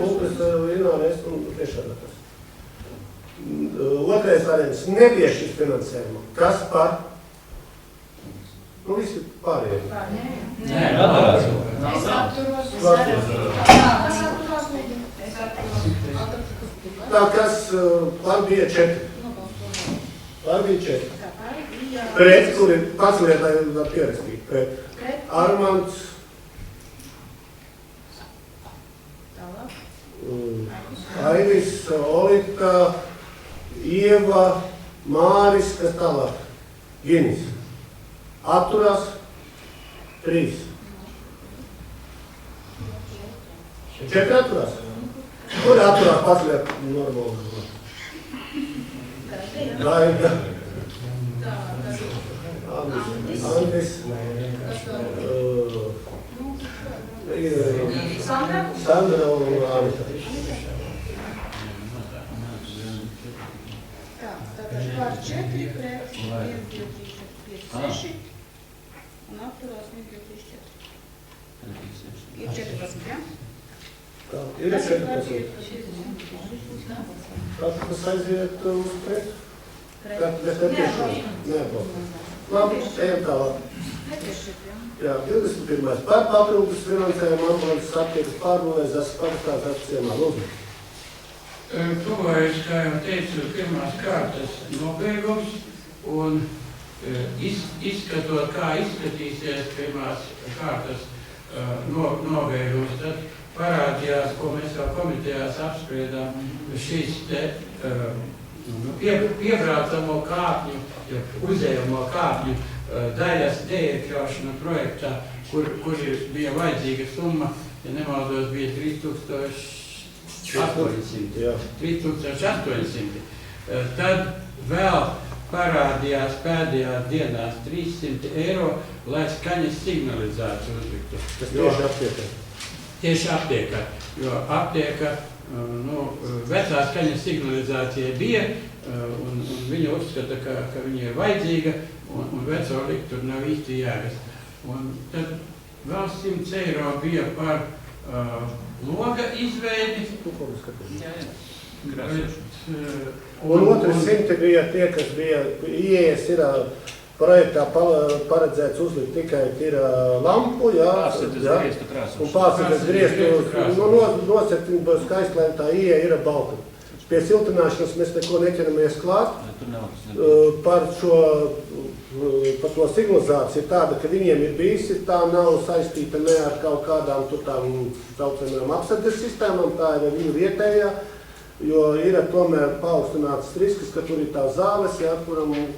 Upes Inānes un priekšādātājs. Otrais variants - nepiešķirt finansējumu. Kas par? Nu, visi pārējie. Nē, Tā, kas par bija 4? Par bija 4. Pret, kuri pats lietā var pierakstīt. Pret. Armands. Aivis, Olita, Ieva, Māris, kas tālāk? Ginis. Atturās 3. 4 atturās? Kur atturās pats liet normāli? Gaiga. Andris. Sandra un Anita. Tātad par 4 pret 1, 2, 3, 4, 5, 6 un atturās 1, 2, 3, 4. Ir 14, jā? Tā, ir 14. Tātad tas aiziet uz pret? Pret. Mēs nepiešķiram. Labi, ejam tālāk. Jā, 21. Par papildus finansējumu ambulances aptiekas pārbūvēs pagastās apciemā. Lūdzu. Tuvojas, kā jau teicu, pirmās kārtas nobeigums un izskatot, kā izskatīsies pirmās kārtas nobeigums, tad parādījās, ko mēs jau komitejās apspriedām, šīs te piebraucamo kāpņu, uzējamo kāpņu daļas neiekļaušana projektā, kur bija vajadzīga summa, ja nemaldos, bija 3800. Tad vēl parādījās pēdējās dienās 300 € lai skaņas signalizāciju uzliktu. Tas tieši aptiekā? Tieši aptiekā, jo aptieka, vecā skaņas signalizācija bija, un viņa uzskata, ka viņa ir vajadzīga, un veco likt tur nav īsti jēgas. Un tad vēl 100 € bija par loga izveidi. Un otri 100 bija tie, kas bija ieejas ir projektā paredzēts uzlikt tikai ir lampu, jā, un pārsakās griestu, nosacīt skaistlēm tā ieeja ir balta. pie siltināšanas mēs neko neķeramies klāt. Par to signalizāciju ir tāda, ka viņiem ir bijusi, tā nav saistīta ne ar kaut kādām tur tām saucamajām apsardzes sistēmām, tā ir viņu vietējā, jo ir tomēr paaugstināts risks, ka tur ir tās zāles, ja,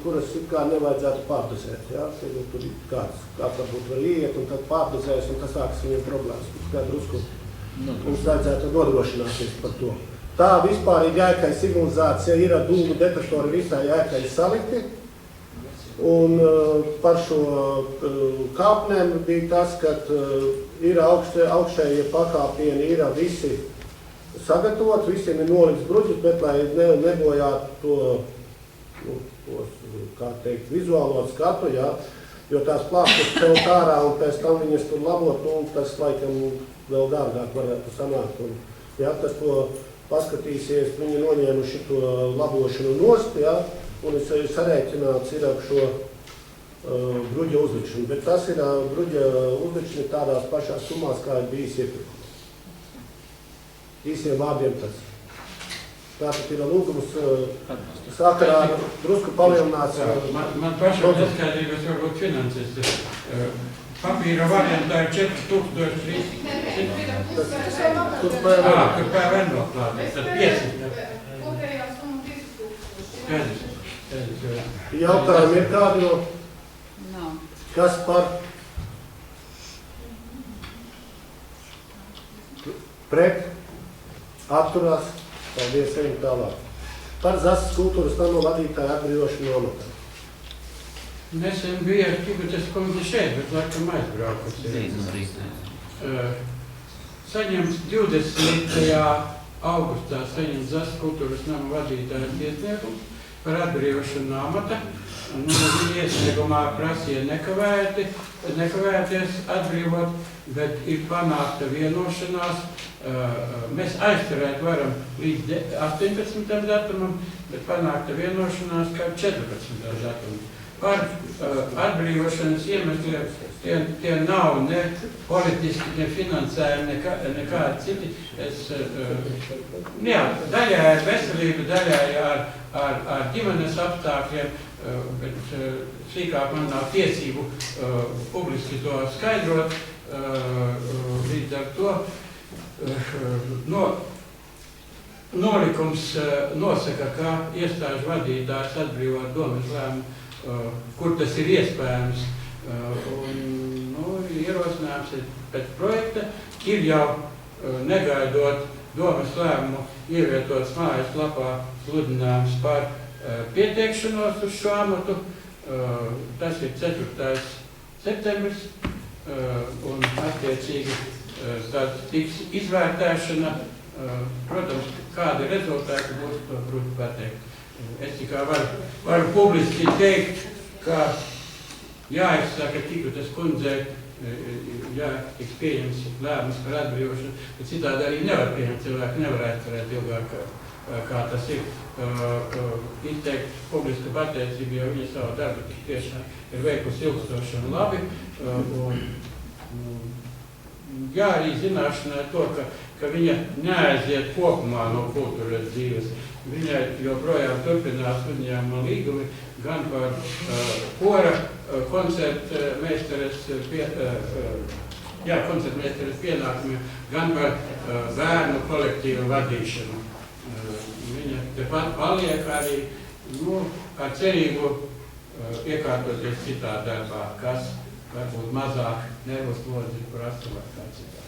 kuras it kā nevajadzētu pārdozēt. Ja. Tur ir kāds varbūt var iet un tad pārdozēs, un tas sākas viņiem problēmas. Kā drusku mums vajadzētu nodrošināties par to. Tā vispārīgi ēkai signalizācija ir ar dūmu detektori visai ēkai salikti. Un par šo kāpnēm bija tas, ka ir augšējie pakāpieni, ir visi sagatavot, visiem ir nolikts bruģis, bet lai nebojātu to, kā teikt, vizuālo skatu, jā, jo tās plāksnes celt ārā un pēc tam viņas tur labot, un tas laikam vēl dārgāk varētu sanākt. Un, jā, tas to paskatīsies, viņi noņēmuši to labošanu nost, jā, un ir sarēķināts ir ap šo bruģa uzlikšanu, bet tas ir bruģa uzlikšana tādās pašās summās, kā ir bijis iepriekš. Īsiem vārdiem tas. Tātad ir lūgums sakarā drusku palielināts. Man pašam neskaidrības varbūt finanses. Papīra variantā ir 4300. Tur PVN vēl klāt. Tad 500. Kopējā summa 5000. Jautājumi ir kādi no? Nav. Kas par? Pret? Atturās, paldies, ejam tālāk. Par Zasas kultūras nama vadītāju atbrīvošanu amatā. Nesen bija Ķibutas kundze šeit, bet laikam aizbraukusi. Saņemts 20. augustā saņemts Zasas kultūras nama vadītājas iesniegums par atbrīvošanu no amata. Viņa iesniegumā prasīja nekavēties atbrīvot, bet ir panākta vienošanās. Mēs aizturēt varam līdz 18. datumam, bet panākta vienošanās kā 14. datumam. Par atbrīvošanas iemesliem tie nav ne politiski, ne finansējumi, nekādi citi. Daļai ar veselību, daļai ar ģimenes apstākļiem, bet sīkāk man nav tiesību publiski to skaidrot. Līdz ar to nolikums nosaka, ka iestāžu vadītājs atbrīvot domas lēmumu, kur tas ir iespējams. Ierosinājums ir pēc projekta, ir jau negaidot domas lēmumu ievietots mājas lapā sludinājums par pieteikšanos uz šo amatu. Tas ir 4. septembris un attiecīgi tad tiks izvērtēšana. Protams, kādi rezultāti būs, to grūti pateikt. Es tikai varu publiski teikt, ka jāizsaka Ķibutas kundzei, tiks pieņems lēmums par atbrīvošanu, bet citādi arī nevar pieņemt, cilvēki nevar aizturēt ilgāk, kā tas ir. Izteikt publiska pateicība, jo viņa savu darbu tik tiešām ir veikusi ilgstoši un labi. Jā, arī zināšanai to, ka viņa neaiziet kopumā no kultūras dzīves. Viņai joprojām turpinās uzņēmuma līgumi gan par kora koncertmeistares pienākumiem, gan par bērnu kolektīvu vadīšanu. Viņa tepat paliek arī ar cerību iekārtoties citā darbā, kas varbūt mazāk nervus lodzi prasa vai kā citā.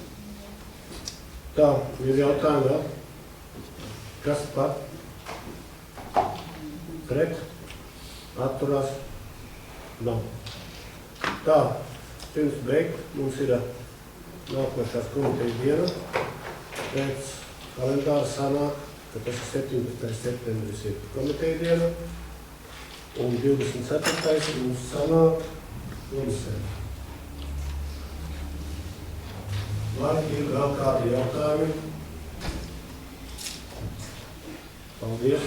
Tā, ir jautājumi vēl? Kas par? Pret? Atturās? Nav. Tā, pirms beigt mums ir nākošās komitejas diena. Pēc kalendāra sanāk, ka tas ir 17. septembris ir komiteja diena. Un 24. mums sanāk komisēm. Vai ir vēl kādi jautājumi? Paldies.